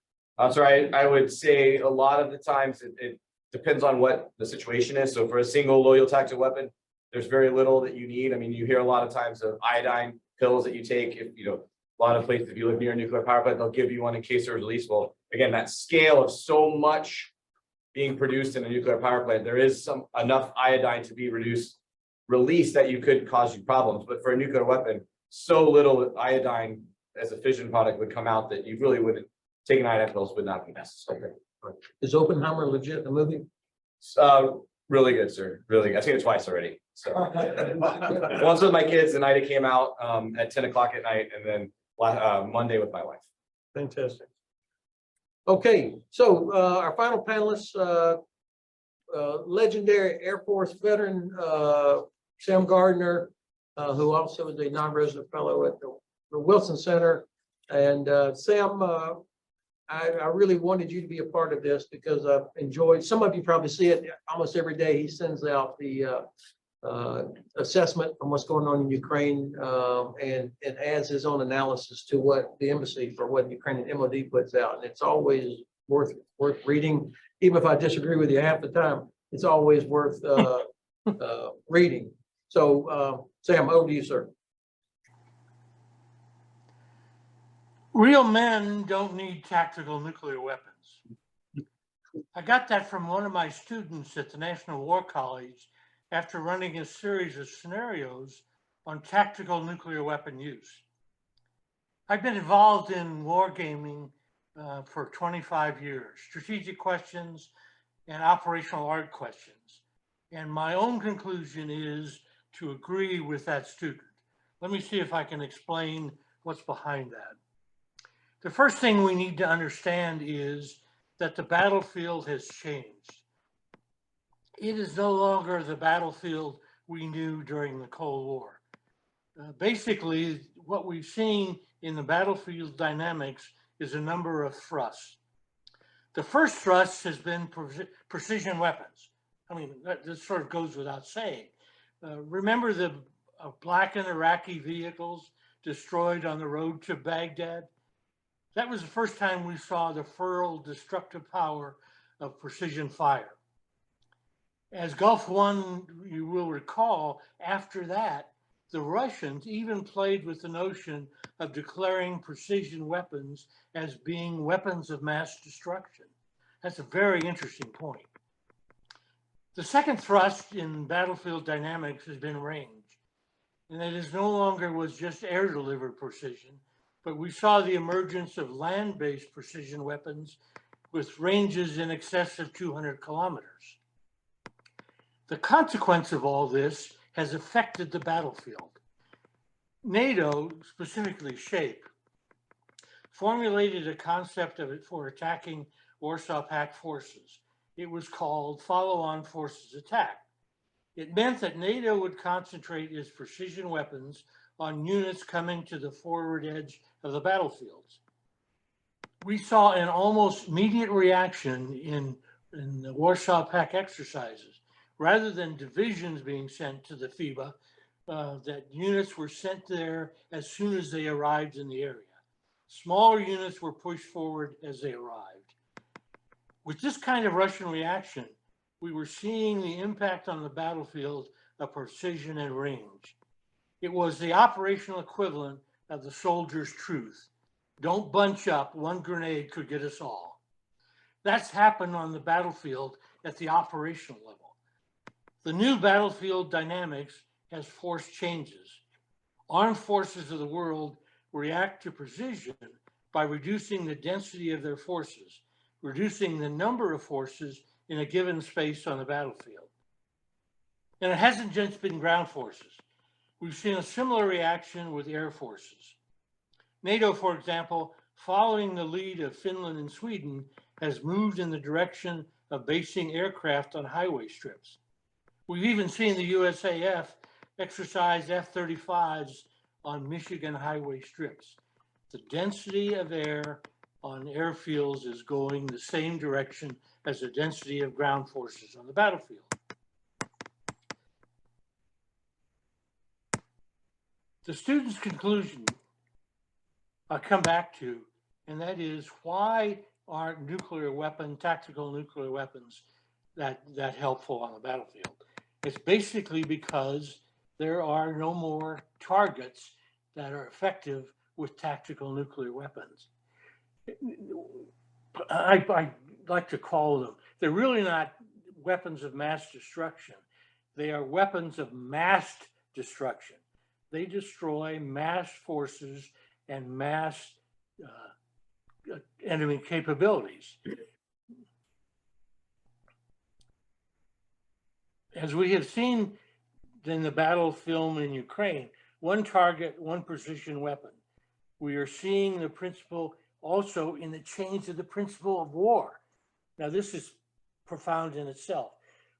So I would say a lot of the times it depends on what the situation is. So for a single loyal tactical weapon, there's very little that you need. I mean, you hear a lot of times of iodine pills that you take. If you know, a lot of places, if you live near a nuclear power plant, they'll give you one in case there's release. Well, again, that scale of so much being produced in a nuclear power plant, there is enough iodine to be released that you could cause you problems. But for a nuclear weapon, so little iodine as a fission product would come out that you really wouldn't, taking iodine pills would not be necessary. Is Oppenheimer legit, the movie? Really good, sir. Really good. I've seen it twice already. So once with my kids, the night it came out at 10 o'clock at night, and then Monday with my wife. Fantastic. Okay, so our final panelist, legendary Air Force veteran Sam Gardner, who also is a non-resident fellow at the Wilson Center. And Sam, I really wanted you to be a part of this because I've enjoyed, some of you probably see it almost every day. He sends out the assessment on what's going on in Ukraine and adds his own analysis to what the embassy for what Ukrainian MOD puts out. And it's always worth reading. Even if I disagree with you half the time, it's always worth reading. So Sam, over to you, sir. Real men don't need tactical nuclear weapons. I got that from one of my students at the National War College after running a series of scenarios on tactical nuclear weapon use. I've been involved in wargaming for 25 years, strategic questions and operational art questions. And my own conclusion is to agree with that student. Let me see if I can explain what's behind that. The first thing we need to understand is that the battlefield has changed. It is no longer the battlefield we knew during the Cold War. Basically, what we've seen in the battlefield dynamics is a number of thrusts. The first thrust has been precision weapons. I mean, this sort of goes without saying. Remember the blackened Iraqi vehicles destroyed on the road to Baghdad? That was the first time we saw the fertile destructive power of precision fire. As Gulf War, you will recall, after that, the Russians even played with the notion of declaring precision weapons as being weapons of mass destruction. That's a very interesting point. The second thrust in battlefield dynamics has been range. And it is no longer was just air-delivered precision, but we saw the emergence of land-based precision weapons with ranges in excess of 200 kilometers. The consequence of all this has affected the battlefield. NATO, specifically SHAPE, formulated a concept of it for attacking Warsaw Pact forces. It was called follow-on forces attack. It meant that NATO would concentrate its precision weapons on units coming to the forward edge of the battlefields. We saw an almost immediate reaction in the Warsaw Pact exercises. Rather than divisions being sent to the FIBA, that units were sent there as soon as they arrived in the area. Smaller units were pushed forward as they arrived. With this kind of Russian reaction, we were seeing the impact on the battlefield of precision and range. It was the operational equivalent of the soldier's truth. Don't bunch up, one grenade could get us all. That's happened on the battlefield at the operational level. The new battlefield dynamics has forced changes. Armed forces of the world react to precision by reducing the density of their forces, reducing the number of forces in a given space on the battlefield. And it hasn't just been ground forces. We've seen a similar reaction with air forces. NATO, for example, following the lead of Finland and Sweden, has moved in the direction of basing aircraft on highway strips. We've even seen the USAF exercise F-35s on Michigan highway strips. The density of air on airfields is going the same direction as the density of ground forces on the battlefield. The student's conclusion I'll come back to, and that is, why aren't tactical nuclear weapons that helpful on the battlefield? It's basically because there are no more targets that are effective with tactical nuclear weapons. I like to call them, they're really not weapons of mass destruction. They are weapons of massed destruction. They destroy mass forces and mass enemy capabilities. As we have seen in the battle film in Ukraine, one target, one precision weapon. We are seeing the principle also in the change of the principle of war. Now, this is profound in itself.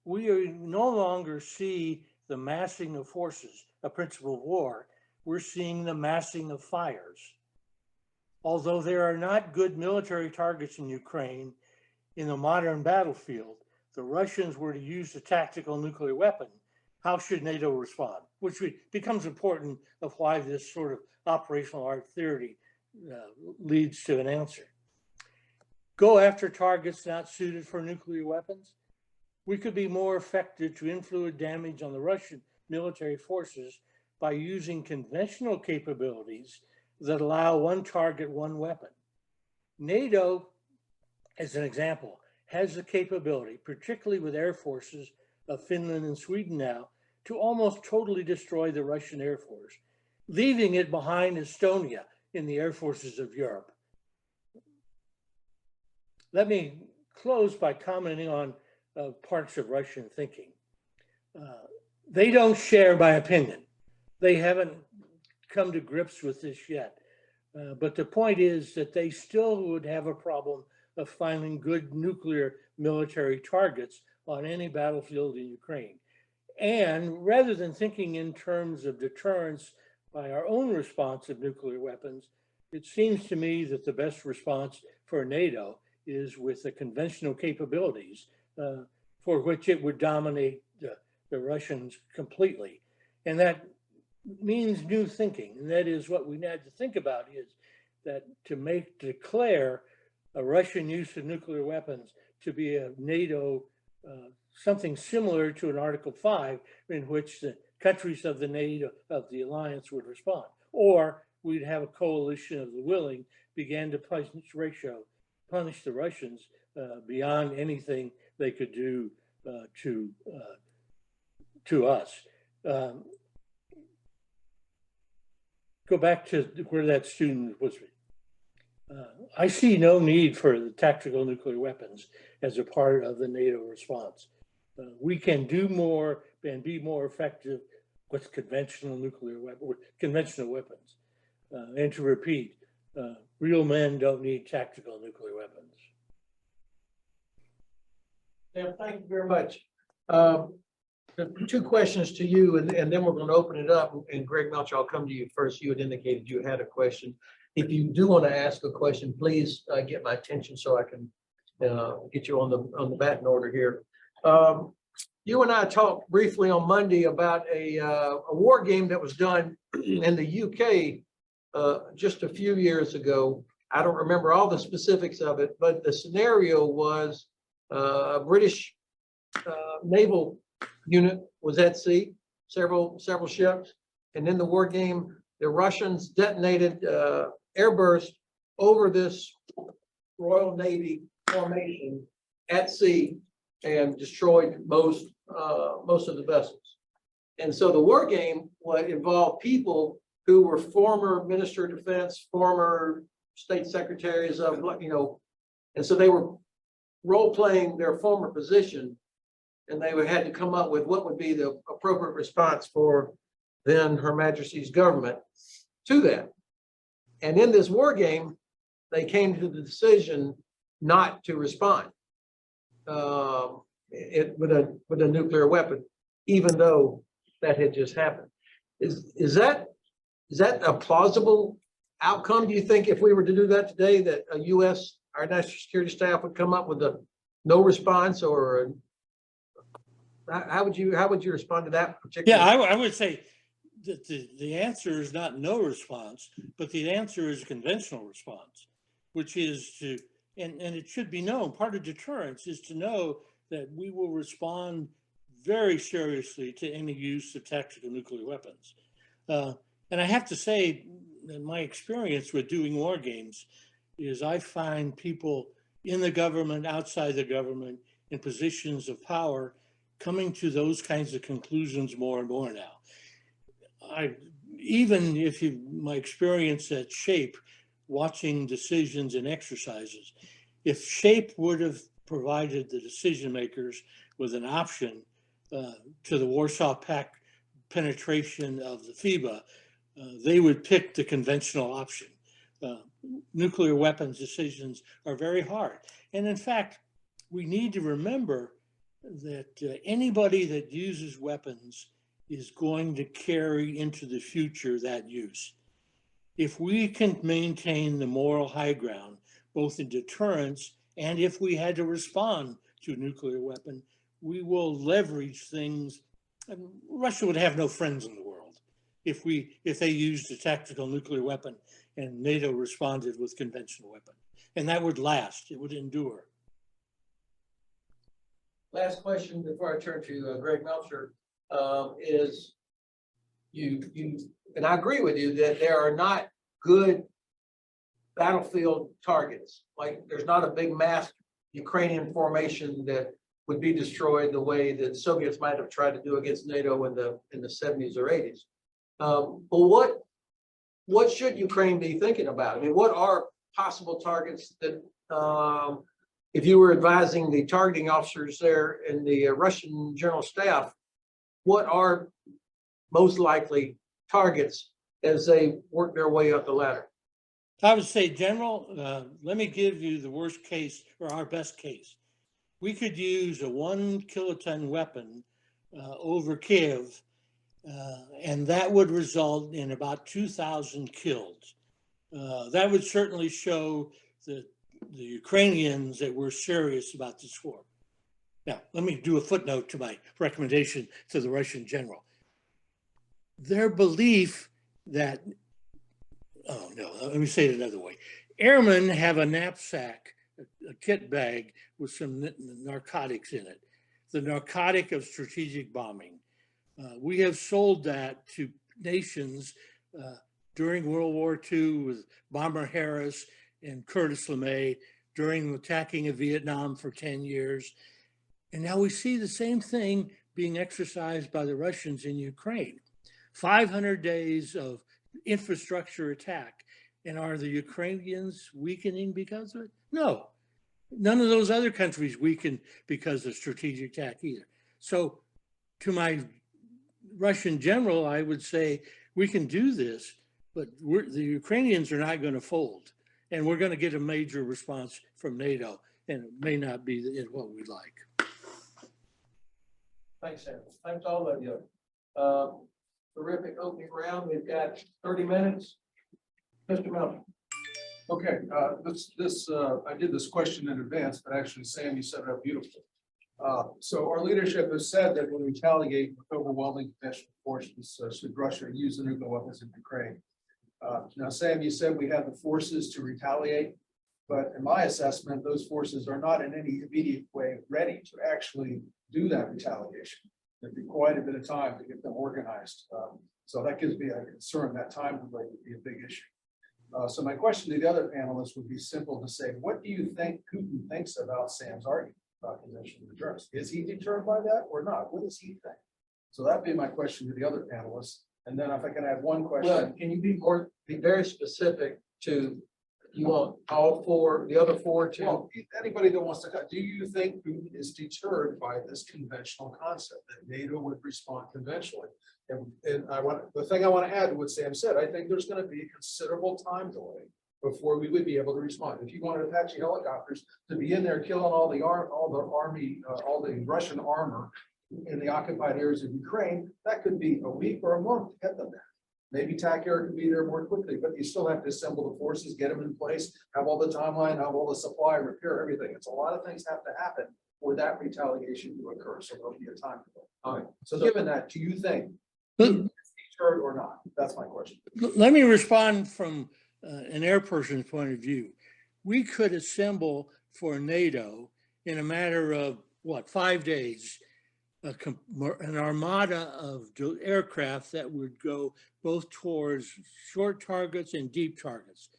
We are no longer see the massing of forces, a principle of war. We're seeing the massing of fires. Although there are not good military targets in Ukraine, in the modern battlefield, the Russians were to use a tactical nuclear weapon. How should NATO respond? Which becomes important of why this sort of operational art theory leads to an answer. Go after targets not suited for nuclear weapons. We could be more effective to influence damage on the Russian military forces by using conventional capabilities that allow one target, one weapon. NATO, as an example, has the capability, particularly with air forces of Finland and Sweden now, to almost totally destroy the Russian Air Force, leaving it behind Estonia in the air forces of Europe. Let me close by commenting on parts of Russian thinking. They don't share my opinion. They haven't come to grips with this yet. But the point is that they still would have a problem of finding good nuclear military targets on any battlefield in Ukraine. And rather than thinking in terms of deterrence by our own response of nuclear weapons, it seems to me that the best response for NATO is with the conventional capabilities for which it would dominate the Russians completely. And that means new thinking. And that is what we need to think about, is that to declare a Russian use of nuclear weapons to be a NATO, something similar to an Article 5, in which the countries of the NATO, of the alliance, would respond. Or we'd have a coalition of the willing begin to punish the Russians beyond anything they could do to us. Go back to where that student was. I see no need for the tactical nuclear weapons as a part of the NATO response. We can do more and be more effective with conventional weapons. And to repeat, real men don't need tactical nuclear weapons. Yeah, thank you very much. Two questions to you, and then we're going to open it up. And Greg Melcher, I'll come to you first. You had indicated you had a question. If you do want to ask a question, please get my attention so I can get you on the batting order here. You and I talked briefly on Monday about a war game that was done in the UK just a few years ago. I don't remember all the specifics of it, but the scenario was a British naval unit was at sea, several ships, and in the war game, the Russians detonated airburst over this Royal Navy formation at sea and destroyed most of the vessels. And so the war game would involve people who were former Minister of Defense, former state secretaries of, and so they were role-playing their former position, and they had to come up with what would be the appropriate response for then Her Majesty's government to that. And in this war game, they came to the decision not to respond with a nuclear weapon, even though that had just happened. Is that a plausible outcome? Do you think if we were to do that today, that our national security staff would come up with a no response, or how would you respond to that particular? Yeah, I would say that the answer is not no response, but the answer is conventional response, which is to, and it should be known, part of deterrence is to know that we will respond very seriously to any use of tactical nuclear weapons. And I have to say, in my experience with doing war games, is I find people in the government, outside the government, in positions of power, coming to those kinds of conclusions more and more now. My experience at SHAPE, watching decisions and exercises, if SHAPE would have provided the decision makers with an option to the Warsaw Pact penetration of the FIBA, they would pick the conventional option. Nuclear weapons decisions are very hard. And in fact, we need to remember that anybody that uses weapons is going to carry into the future that use. If we can maintain the moral high ground, both in deterrence and if we had to respond to a nuclear weapon, we will leverage things. And Russia would have no friends in the world if they used a tactical nuclear weapon and NATO responded with conventional weapon. And that would last, it would endure. Last question before I turn to Greg Melcher is you, and I agree with you that there are not good battlefield targets. Like there's not a big mass Ukrainian formation that would be destroyed the way that Soviets might have tried to do against NATO in the 70s or 80s. But what should Ukraine be thinking about? I mean, what are possible targets that if you were advising the targeting officers there in the Russian General Staff, what are most likely targets as they work their way up the ladder? I would say, General, let me give you the worst case or our best case. We could use a 1 kiloton weapon over Kyiv, and that would result in about 2,000 killed. That would certainly show the Ukrainians that we're serious about this war. Now, let me do a footnote to my recommendation to the Russian general. Their belief that, oh no, let me say it another way. Airmen have a knapsack, a kit bag with some narcotics in it, the narcotic of strategic bombing. We have sold that to nations during World War II with Bomber Harris and Curtis LeMay, during the attacking of Vietnam for 10 years. And now we see the same thing being exercised by the Russians in Ukraine. 500 days of infrastructure attack. And are the Ukrainians weakening because of it? No. None of those other countries weaken because of strategic attack either. So to my Russian general, I would say we can do this, but the Ukrainians are not going to fold. And we're going to get a major response from NATO, and it may not be what we'd like. Thanks, Sam. Thanks all of you. Terrific opening round. We've got 30 minutes. Mr. Melton. Okay, I did this question in advance, but actually, Sam, you set it up beautifully. So our leadership has said that we'll retaliate with overwhelming conventional forces should Russia use the nuclear weapons in Ukraine. Now, Sam, you said we have the forces to retaliate, but in my assessment, those forces are not in any immediate way ready to actually do that retaliation. It'd be quite a bit of time to get them organized. So that gives me a concern that time delay would be a big issue. So my question to the other panelists would be simple to say, what do you think Putin thinks about Sam's argument about conventional deterrence? Is he deterred by that or not? What does he think? So that'd be my question to the other panelists. And then if I can add one question. Well, can you be very specific to, you want all four, the other four to? Well, anybody that wants to, do you think Putin is deterred by this conventional concept that NATO would respond conventionally? And the thing I want to add to what Sam said, I think there's going to be a considerable time delay before we would be able to respond. If you wanted Apache helicopters to be in there killing all the Russian armor in the occupied areas of Ukraine, that could be a week or a month to get them there. Maybe TAC Air could be there more quickly, but you still have to assemble the forces, get them in place, have all the timeline, have all the supply, repair everything. It's a lot of things have to happen for that retaliation to occur. So there'll be a time delay. All right. So given that, do you think Putin is deterred or not? That's my question. Let me respond from an air person's point of view. We could assemble for NATO in a matter of, what, 5 days, an armada of aircraft that would go both towards short targets and deep targets.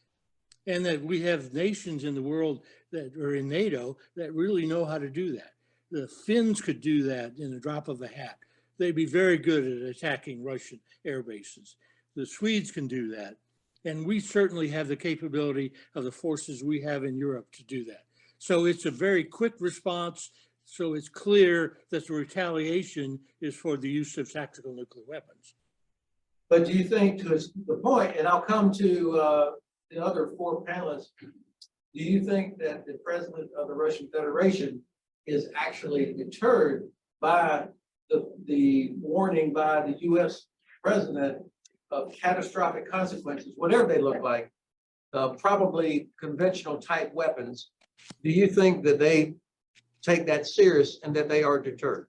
And that we have nations in the world that are in NATO that really know how to do that. The Finns could do that in a drop of a hat. They'd be very good at attacking Russian air bases. The Swedes can do that. And we certainly have the capability of the forces we have in Europe to do that. So it's a very quick response. So it's clear that the retaliation is for the use of tactical nuclear weapons. But do you think, to the point, and I'll come to the other four panelists, do you think that the president of the Russian Federation is actually deterred by the warning by the U.S. president of catastrophic consequences, whatever they look like, probably conventional type weapons? Do you think that they take that serious and that they are deterred?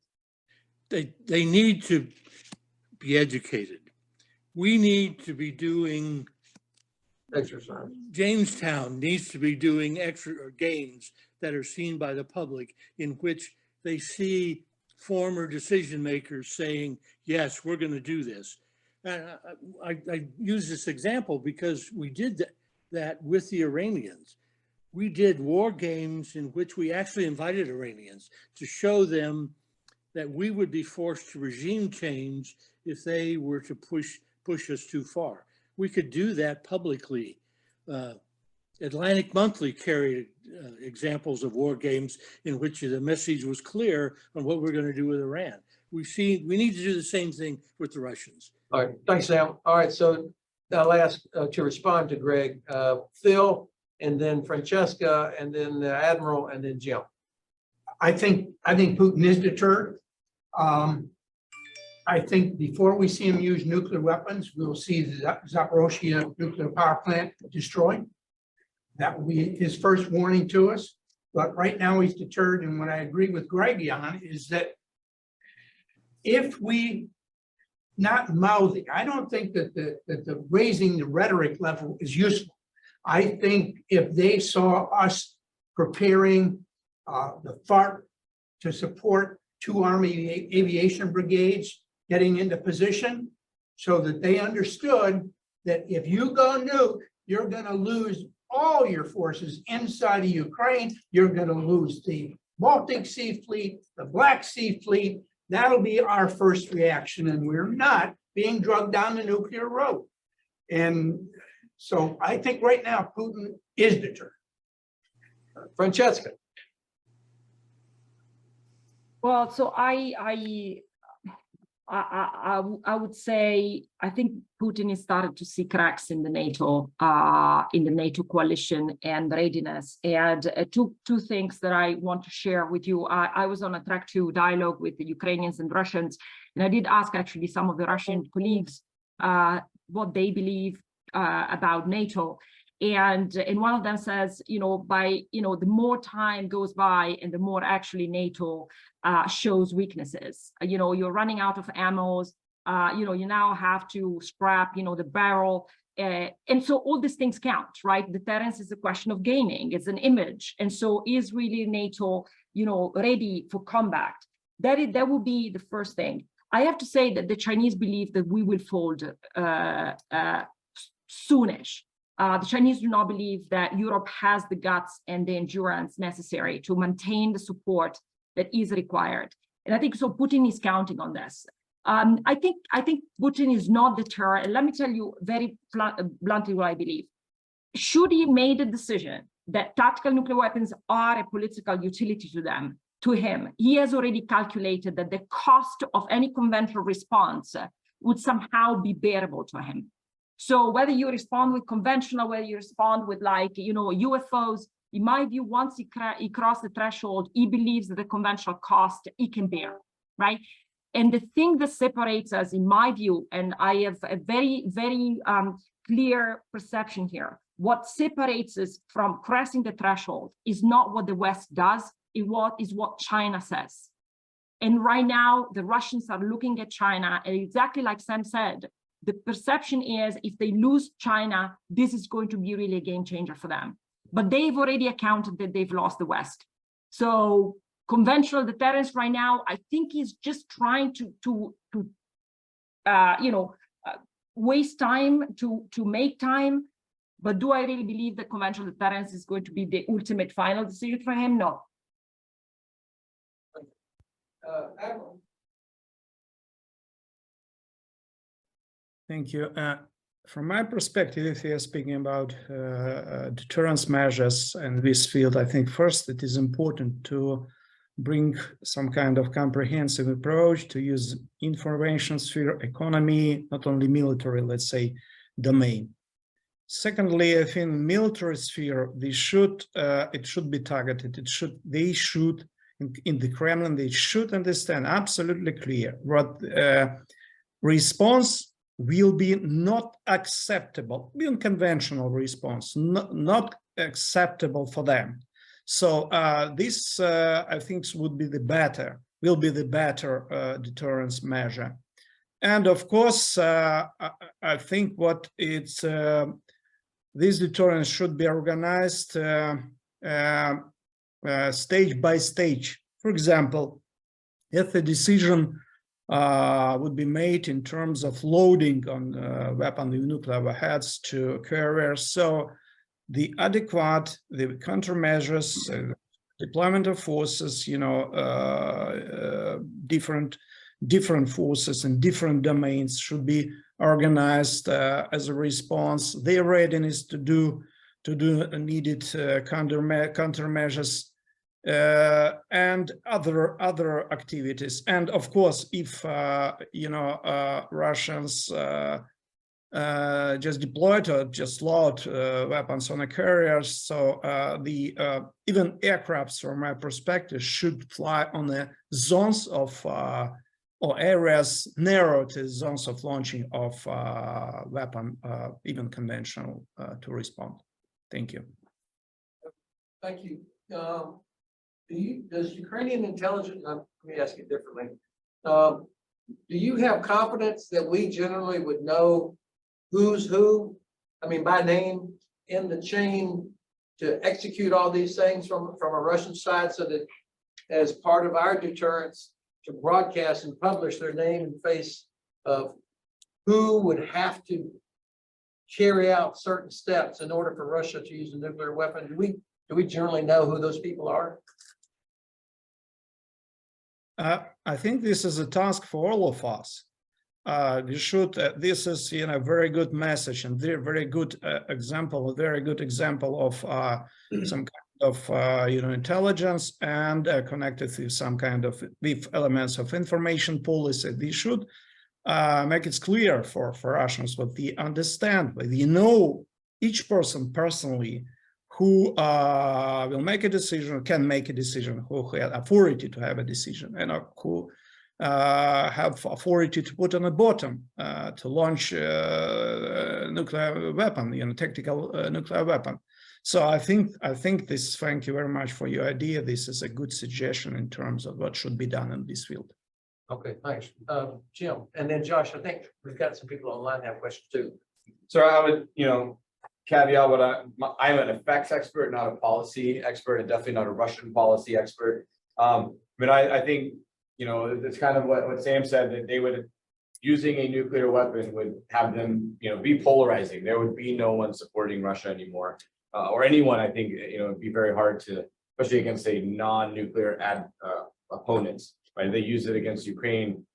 They need to be educated. We need to be doing Exercise. Jamestown needs to be doing extra games that are seen by the public in which they see former decision makers saying, yes, we're going to do this. And I use this example because we did that with the Iranians. We did war games in which we actually invited Iranians to show them that we would be forced to regime change if they were to push us too far. We could do that publicly. Atlantic Monthly carried examples of war games in which the message was clear on what we're going to do with Iran. We need to do the same thing with the Russians. All right, thanks, Sam. All right, so I'll ask to respond to Greg, Phil, and then Francesca, and then the Admiral, and then Jim. I think Putin is deterred. I think before we see him use nuclear weapons, we will see the Zaporizhzhia Nuclear Power Plant destroyed. That will be his first warning to us. But right now he's deterred, and what I agree with Greg on is that if we not mouthing, I don't think that the raising the rhetoric level is useful. I think if they saw us preparing the FARC to support 2 Army aviation brigades getting into position so that they understood that if you go nuke, you're going to lose all your forces inside of Ukraine. You're going to lose the Baltic Sea Fleet, the Black Sea Fleet. That'll be our first reaction, and we're not being drugged down the nuclear road. And so I think right now Putin is deterred. Francesca. Well, so I would say I think Putin is starting to see cracks in the NATO coalition and readiness. And two things that I want to share with you. I was on a track 2 dialogue with the Ukrainians and Russians, and I did ask actually some of the Russian colleagues what they believe about NATO. And one of them says, the more time goes by and the more actually NATO shows weaknesses. You're running out of ammos. You now have to scrap, the barrel. And so all these things count, right? Deterrence is a question of gaming. It's an image. And so is really NATO, ready for combat? That will be the first thing. I have to say that the Chinese believe that we will fold soonish. The Chinese do not believe that Europe has the guts and the endurance necessary to maintain the support that is required. And I think so Putin is counting on this. I think Putin is not deterred. And let me tell you very bluntly what I believe. Should he made a decision that tactical nuclear weapons are a political utility to him, he has already calculated that the cost of any conventional response would somehow be bearable to him. So whether you respond with conventional, whether you respond with UFOs, in my view, once he crossed the threshold, he believes that the conventional cost he can bear, right? And the thing that separates us, in my view, and I have a very, very clear perception here, what separates us from crossing the threshold is not what the West does, it is what China says. And right now, the Russians are looking at China, and exactly like Sam said, the perception is if they lose China, this is going to be really a game changer for them. But they've already accounted that they've lost the West. So conventional deterrence right now, I think, is just trying to waste time to make time. But do I really believe that conventional deterrence is going to be the ultimate final decision for him? No. Admiral. Thank you. From my perspective, if we are speaking about deterrence measures in this field, I think first it is important to bring some kind of comprehensive approach to use information sphere, economy, not only military, let's say, domain. Secondly, I think military sphere, it should be targeted. They should, in the Kremlin, they should understand absolutely clear what response will be not acceptable, unconventional response, not acceptable for them. So this, I think, will be the better deterrence measure. And of course, I think what it's this deterrence should be organized stage by stage. For example, if the decision would be made in terms of loading on weapon with nuclear warheads to carriers, so the countermeasures, deployment of forces, different forces in different domains should be organized as a response. Their readiness to do needed countermeasures and other activities. And of course, if Russians just deployed or just load weapons on the carriers, so even aircrafts, from my perspective, should fly on the zones of or areas narrow to zones of launching of weapon, even conventional, to respond. Thank you. Thank you. Does Ukrainian intelligence, let me ask it differently. Do you have confidence that we generally would know who's who, I mean, by name in the chain to execute all these things from a Russian side, so that as part of our deterrence to broadcast and publish their name and face of who would have to carry out certain steps in order for Russia to use a nuclear weapon? Do we generally know who those people are? I think this is a task for all of us. This is, a very good message and very good example, of some kind of, intelligence and connected with some kind of with elements of information policy. They should make it clear for Russians what they understand, what they know, each person personally, who will make a decision, can make a decision, who had authority to have a decision, and who have authority to put on a bottom to launch nuclear weapon, tactical nuclear weapon. So I think this. Thank you very much for your idea. This is a good suggestion in terms of what should be done in this field. Okay, thanks. Jim, and then Josh, I think we've got some people online that have questions too. So I would, caveat what I'm an effects expert, not a policy expert, and definitely not a Russian policy expert. I think, it's kind of what Sam said, that they would, using a nuclear weapon would have them, be polarizing. There would be no one supporting Russia anymore, or anyone. I think, it'd be very hard to, especially against a non-nuclear opponents, right? They use it against Ukraine.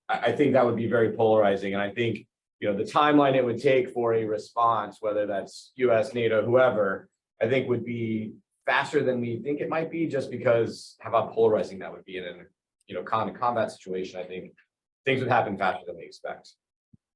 I think that would be very polarizing. And I think, the timeline it would take for a response, whether that's US, NATO, whoever, I think would be faster than we think it might be, just because how polarizing that would be in a combat situation. I think things would happen faster than we expect,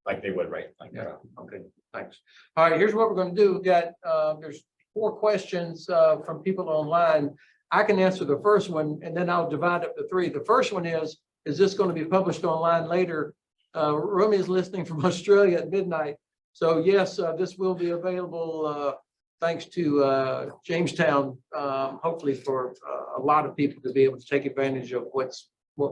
like they would, right? Okay, thanks. All right, here's what we're going to do. We've got there's 4 questions from people online. I can answer the first one, and then I'll divide up the 3. The first one is this going to be published online later? Rumi is listening from Australia at midnight. So yes, this will be available thanks to Jamestown, hopefully for a lot of people to be able to take advantage of what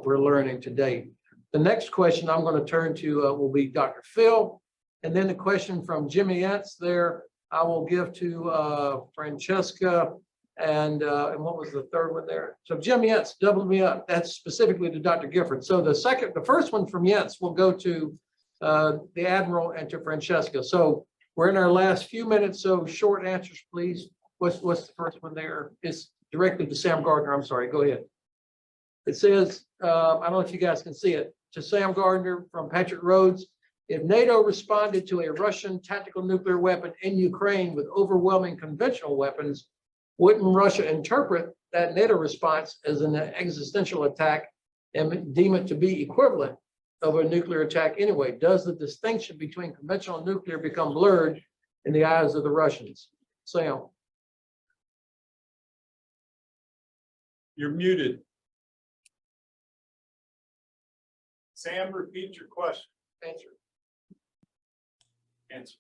we're learning today. The next question I'm going to turn to will be Dr. Phil, and then the question from Jimmy Entz there I will give to Francesca, and what was the third one there? So Jim Yentz doubled me up. That's specifically to Dr. Gifford. So the first one from Yentz will go to the Admiral and to Francesca. So we're in our last few minutes, so short answers, please. What's the first one there? It's directly to Sam Gardner. I'm sorry, go ahead. It says, I don't know if you guys can see it, to Sam Gardner from Patrick Rhodes. If NATO responded to a Russian tactical nuclear weapon in Ukraine with overwhelming conventional weapons, wouldn't Russia interpret that NATO response as an existential attack and deem it to be equivalent of a nuclear attack anyway? Does the distinction between conventional and nuclear become blurred in the eyes of the Russians? Sam. You're muted. Sam, repeat your question. Answer.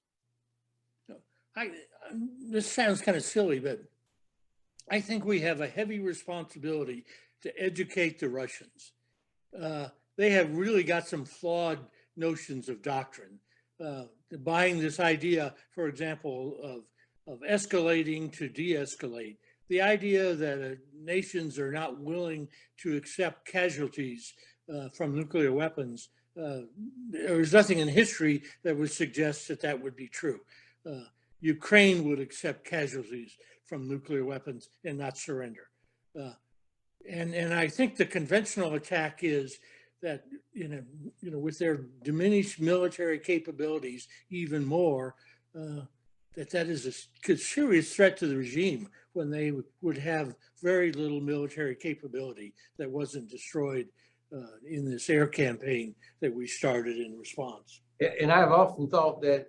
This sounds kind of silly, but I think we have a heavy responsibility to educate the Russians. They have really got some flawed notions of doctrine. Buying this idea, for example, of escalating to de-escalate, the idea that nations are not willing to accept casualties from nuclear weapons. There's nothing in history that would suggest that that would be true. Ukraine would accept casualties from nuclear weapons and not surrender. And I think the conventional attack is that, with their diminished military capabilities even more, that is a serious threat to the regime when they would have very little military capability that wasn't destroyed in this air campaign that we started in response. And I've often thought that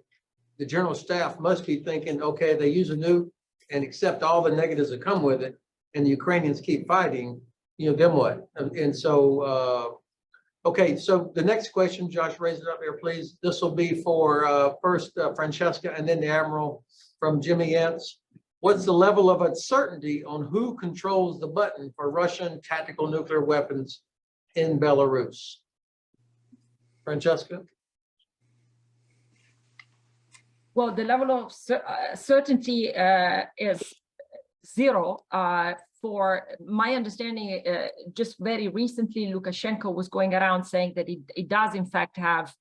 the general staff must be thinking, okay, they use a nuke and accept all the negatives that come with it, and the Ukrainians keep fighting, then what? And so, okay, so the next question, Josh, raise it up here, please. This will be for first Francesca and then the Admiral from Jimmy Yentz. What's the level of uncertainty on who controls the button for Russian tactical nuclear weapons in Belarus? Francesca? Well, the level of certainty is 0. For my understanding, just very recently, Lukashenko was going around saying that it does in fact have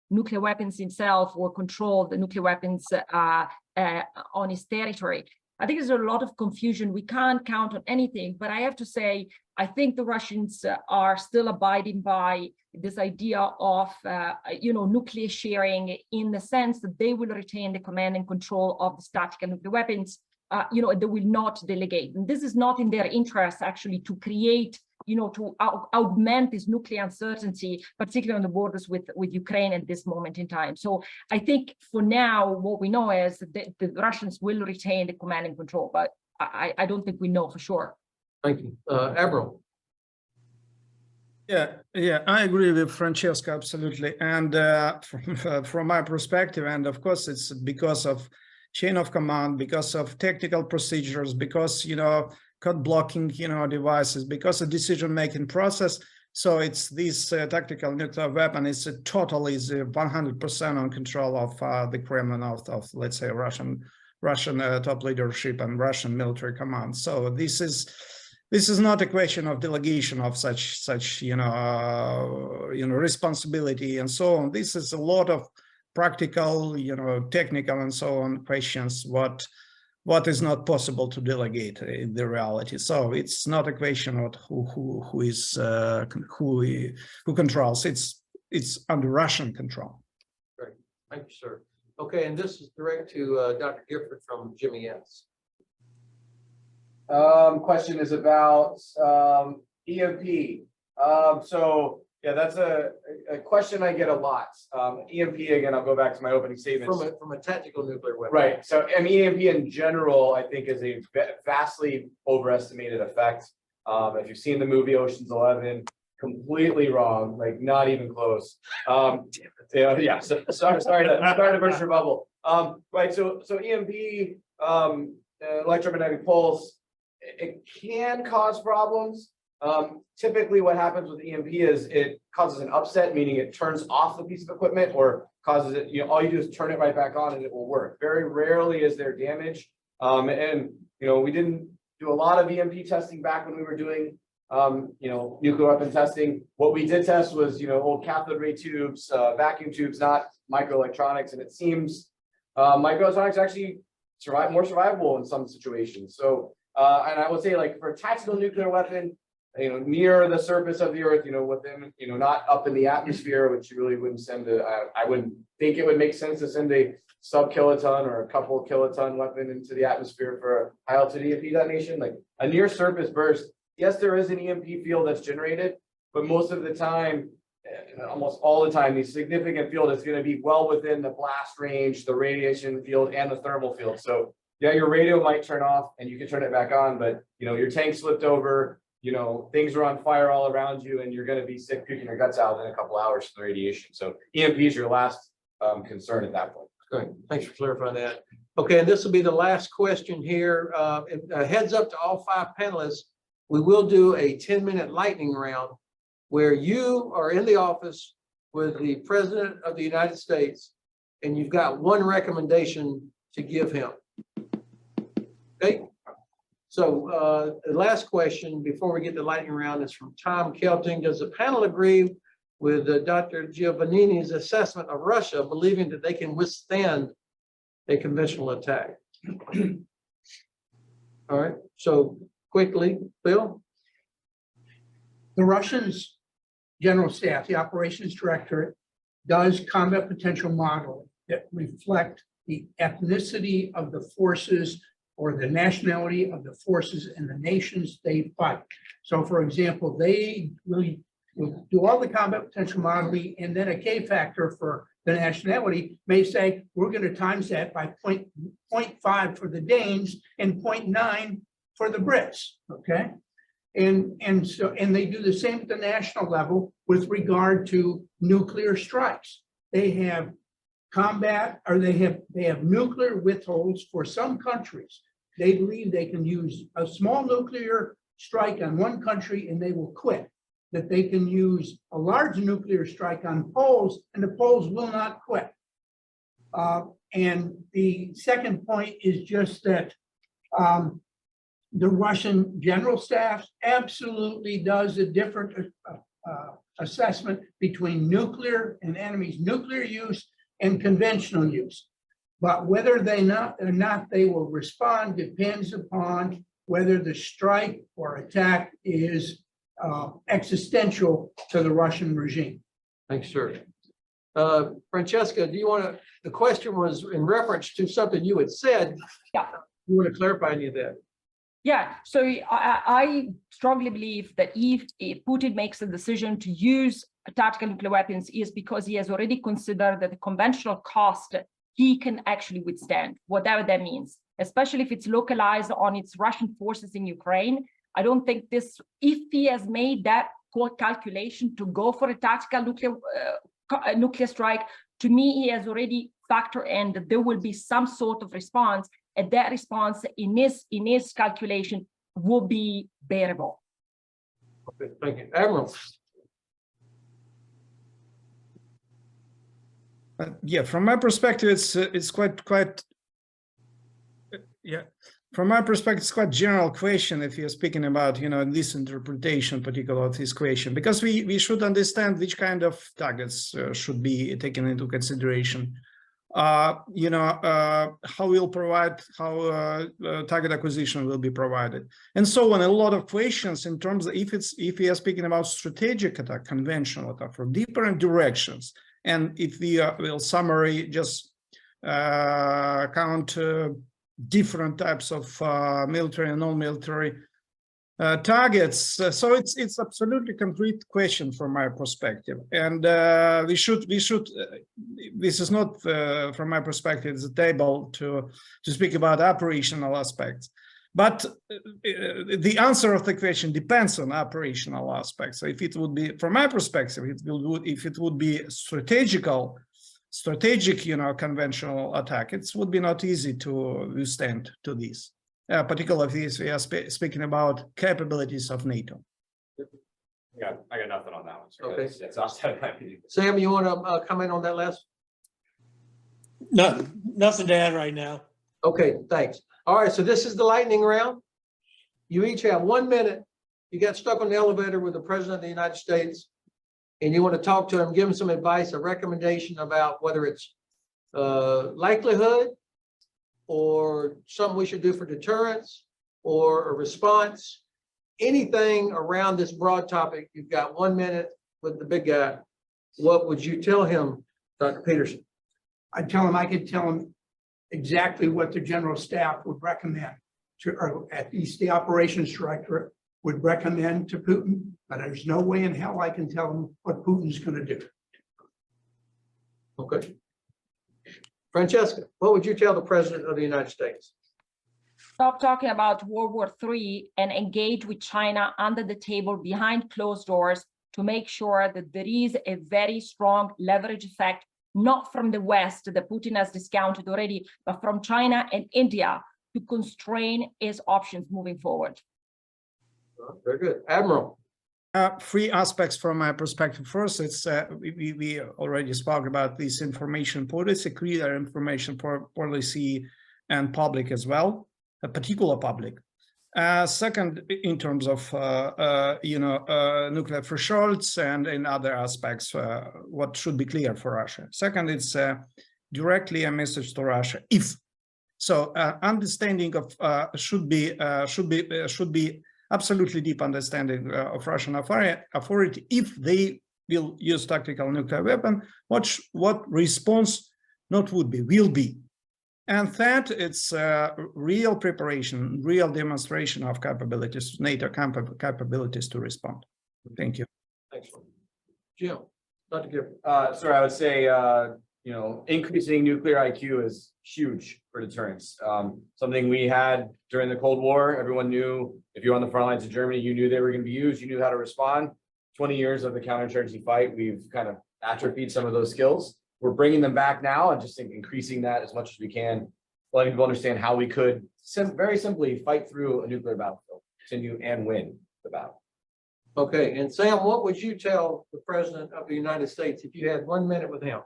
nuclear weapons himself or control the nuclear weapons on his territory. I think there's a lot of confusion. We can't count on anything, but I have to say, I think the Russians are still abiding by this idea of, nuclear sharing, in the sense that they will retain the command and control of the tactical nuclear weapons. They will not delegate. And this is not in their interest, actually, to create, to augment this nuclear uncertainty, particularly on the borders with Ukraine at this moment in time. So I think for now, what we know is that the Russians will retain the command and control, but I don't think we know for sure. Thank you. Admiral. Yeah, I agree with Francesca absolutely. And from my perspective, and of course, it's because of chain of command, because of technical procedures, because code blocking devices, because of decision-making process. So it's this tactical nuclear weapon is totally 100% on control of the Kremlin, of let's say Russian top leadership and Russian military command. So this is not a question of delegation of such responsibility and so on. This is a lot of practical, technical and so on questions. What is not possible to delegate in the reality. So it's not a question of who controls. It's under Russian control. Great, thank you, sir. Okay, and this is direct to Dr. Gifford from Jimmy S. Question is about EMP. So yeah, that's a question I get a lot. EMP, again, I'll go back to my opening statements. From a tactical nuclear weapon. Right. So EMP in general, I think, is a vastly overestimated effect. If you've seen the movie Ocean's 11, completely wrong, like not even close. Yeah. So sorry to burst your bubble. Right. So EMP, electromagnetic pulse, it can cause problems. Typically what happens with EMP is it causes an upset, meaning it turns off the piece of equipment, or causes it, all you do is turn it right back on and it will work. Very rarely is there damage. And we didn't do a lot of EMP testing back when we were doing nuclear weapon testing. What we did test was old cathode ray tubes, vacuum tubes, not microelectronics, and it seems microelectronics actually more survivable in some situations. So and I would say, like, for a tactical nuclear weapon, near the surface of the earth, within, not up in the atmosphere, which you really wouldn't send I wouldn't think it would make sense to send a sub-kiloton or a couple kiloton weapon into the atmosphere for a high altitude EMP detonation. Like a near surface burst, yes, there is an EMP field that's generated, but most of the time, almost all the time, the significant field is going to be well within the blast range, the radiation field, and the thermal field. So yeah, your radio might turn off and you can turn it back on, but your tank slipped over, things are on fire all around you, and you're going to be sick, puking your guts out in a couple hours from the radiation. So EMP is your last concern at that point. Great, thanks for clarifying that. Okay, and this will be the last question here. Heads up to all 5 panelists, we will do a 10-minute lightning round where you are in the office with the President of the United States, and you've got one recommendation to give him. Okay, so the last question before we get to lightning round is from Tom Kelting. Does the panel agree with Dr. Giovannini's assessment of Russia, believing that they can withstand a conventional attack? All right, so quickly, Bill. The Russians' general staff, the operations directorate, does combat potential modeling that reflect the ethnicity of the forces or the nationality of the forces and the nations they fight. So, for example, they really will do all the combat potential modeling, and then a K factor for the nationality may say, we're going to times that by 0.5 for the Danes and 0.9 for the Brits, okay? And they do the same at the national level with regard to nuclear strikes. They have combat, or they have nuclear withholds for some countries. They believe they can use a small nuclear strike on one country and they will quit. That they can use a large nuclear strike on Poles and the Poles will not quit. And the second point is just that the Russian general staff absolutely does a different assessment between nuclear and enemy's nuclear use and conventional use. But whether or not they will respond depends upon whether the strike or attack is existential to the Russian regime. Thanks, sir. Francesca, do you want to, the question was in reference to something you had said. Yeah. You want to clarify any of that? Yeah, so I strongly believe that if Putin makes a decision to use tactical nuclear weapons, is because he has already considered that the conventional cost he can actually withstand, whatever that means, especially if it's localized on its Russian forces in Ukraine. I don't think this, if he has made that calculation to go for a tactical nuclear strike, to me, he has already factored in that there will be some sort of response, and that response in his calculation will be bearable. Okay, thank you. Admiral. Yeah, from my perspective, it's quite yeah. From my perspective, it's quite general question if you're speaking about, you know, this interpretation, particular of this question, because we should understand which kind of targets should be taken into consideration. You know, how we'll provide, how target acquisition will be provided, and so on. A lot of questions in terms of if we are speaking about strategic attack, conventional attack from different directions, and if we will summary just count different types of military and non-military targets. So it's absolutely concrete question from my perspective, and we should this is not from my perspective it's a table to speak about operational aspects, but the answer of the question depends on operational aspects. So if it would be, from my perspective, if it would be strategic, you know, conventional attack, it would be not easy to withstand to this. Particularly if we are speaking about capabilities of NATO. Yeah, I got nothing on that one. Sir. Okay. That's outside my opinion. Sam, you want to comment on that last? Nothing to add right now. Okay, thanks. All right, so this is the lightning round. You each have 1 minute. You got stuck on the elevator with the President of the United States, and you want to talk to him, give him some advice, a recommendation about whether it's likelihood or something we should do for deterrence or a response, anything around this broad topic. You've got 1 minute with the big guy. What would you tell him, Dr. Peterson? I'd tell him I could tell him exactly what the general staff would recommend to, or at least the operations director would recommend to Putin, but there's no way in hell I can tell him what Putin's going to do. Okay. Francesca, what would you tell the President of the United States? Stop talking about World War III and engage with China under the table behind closed doors to make sure that there is a very strong leverage effect, not from the West that Putin has discounted already, but from China and India to constrain his options moving forward. Very good. Admiral. Three aspects from my perspective. First, it's we already spoke about this information policy, clear information policy, and public as well, a particular public. Second, in terms of you know, nuclear thresholds and in other aspects, what should be clear for Russia. Second, it's directly a message to Russia. If so, understanding of should be absolutely deep understanding of Russian authority. If they will use tactical nuclear weapon, what response not would be, will be. And third, it's real preparation, real demonstration of capabilities, NATO capabilities to respond. Thank you. Thanks. Jim, Dr. Gifford. Sir, I would say, you know, increasing nuclear IQ is huge for deterrence. Something we had during the Cold War. Everyone knew if you're on the front lines of Germany, you knew they were going to be used. You knew how to respond. 20 years of the counterinsurgency fight, we've kind of atrophied some of those skills. We're bringing them back now, and just think increasing that as much as we can, letting people understand how we could very simply fight through a nuclear battlefield, continue and win the battle. Okay, and Sam, what would you tell the President of the United States if you had 1 minute with him?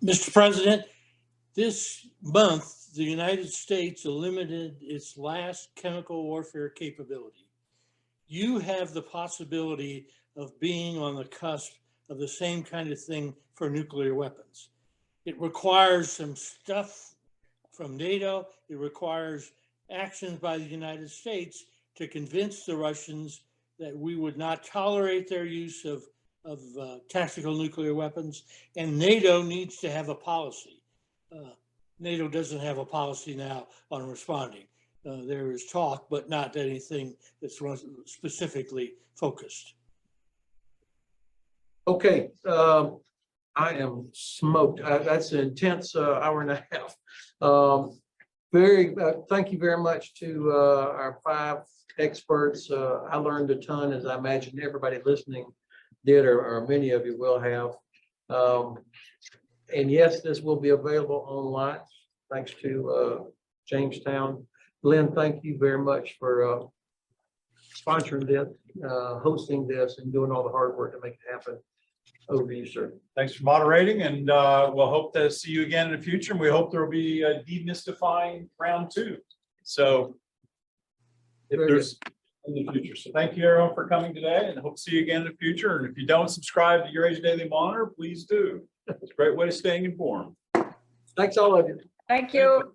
Mr. President, this month, the United States eliminated its last chemical warfare capability. You have the possibility of being on the cusp of the same kind of thing for nuclear weapons. It requires some stuff from NATO. It requires actions by the United States to convince the Russians that we would not tolerate their use of tactical nuclear weapons, and NATO needs to have a policy. NATO doesn't have a policy now on responding. There is talk, but not anything that's specifically focused. Okay, I am smoked. That's an intense hour and a half. Thank you very much to our 5 experts. I learned a ton, as I imagine everybody listening did or many of you will have. And yes, this will be available online, thanks to Jamestown. Lynn, thank you very much for sponsoring this, hosting this, and doing all the hard work to make it happen. Over to you, sir. Thanks for moderating, and we'll hope to see you again in the future. And we hope there will be a demystifying round 2. So if Very there's in the future. So thank you everyone for coming today, and hope to see you again in the future. And if you don't subscribe to Your Age Daily Monitor, please do. It's a great way of staying informed. Thanks all of you. Thank you.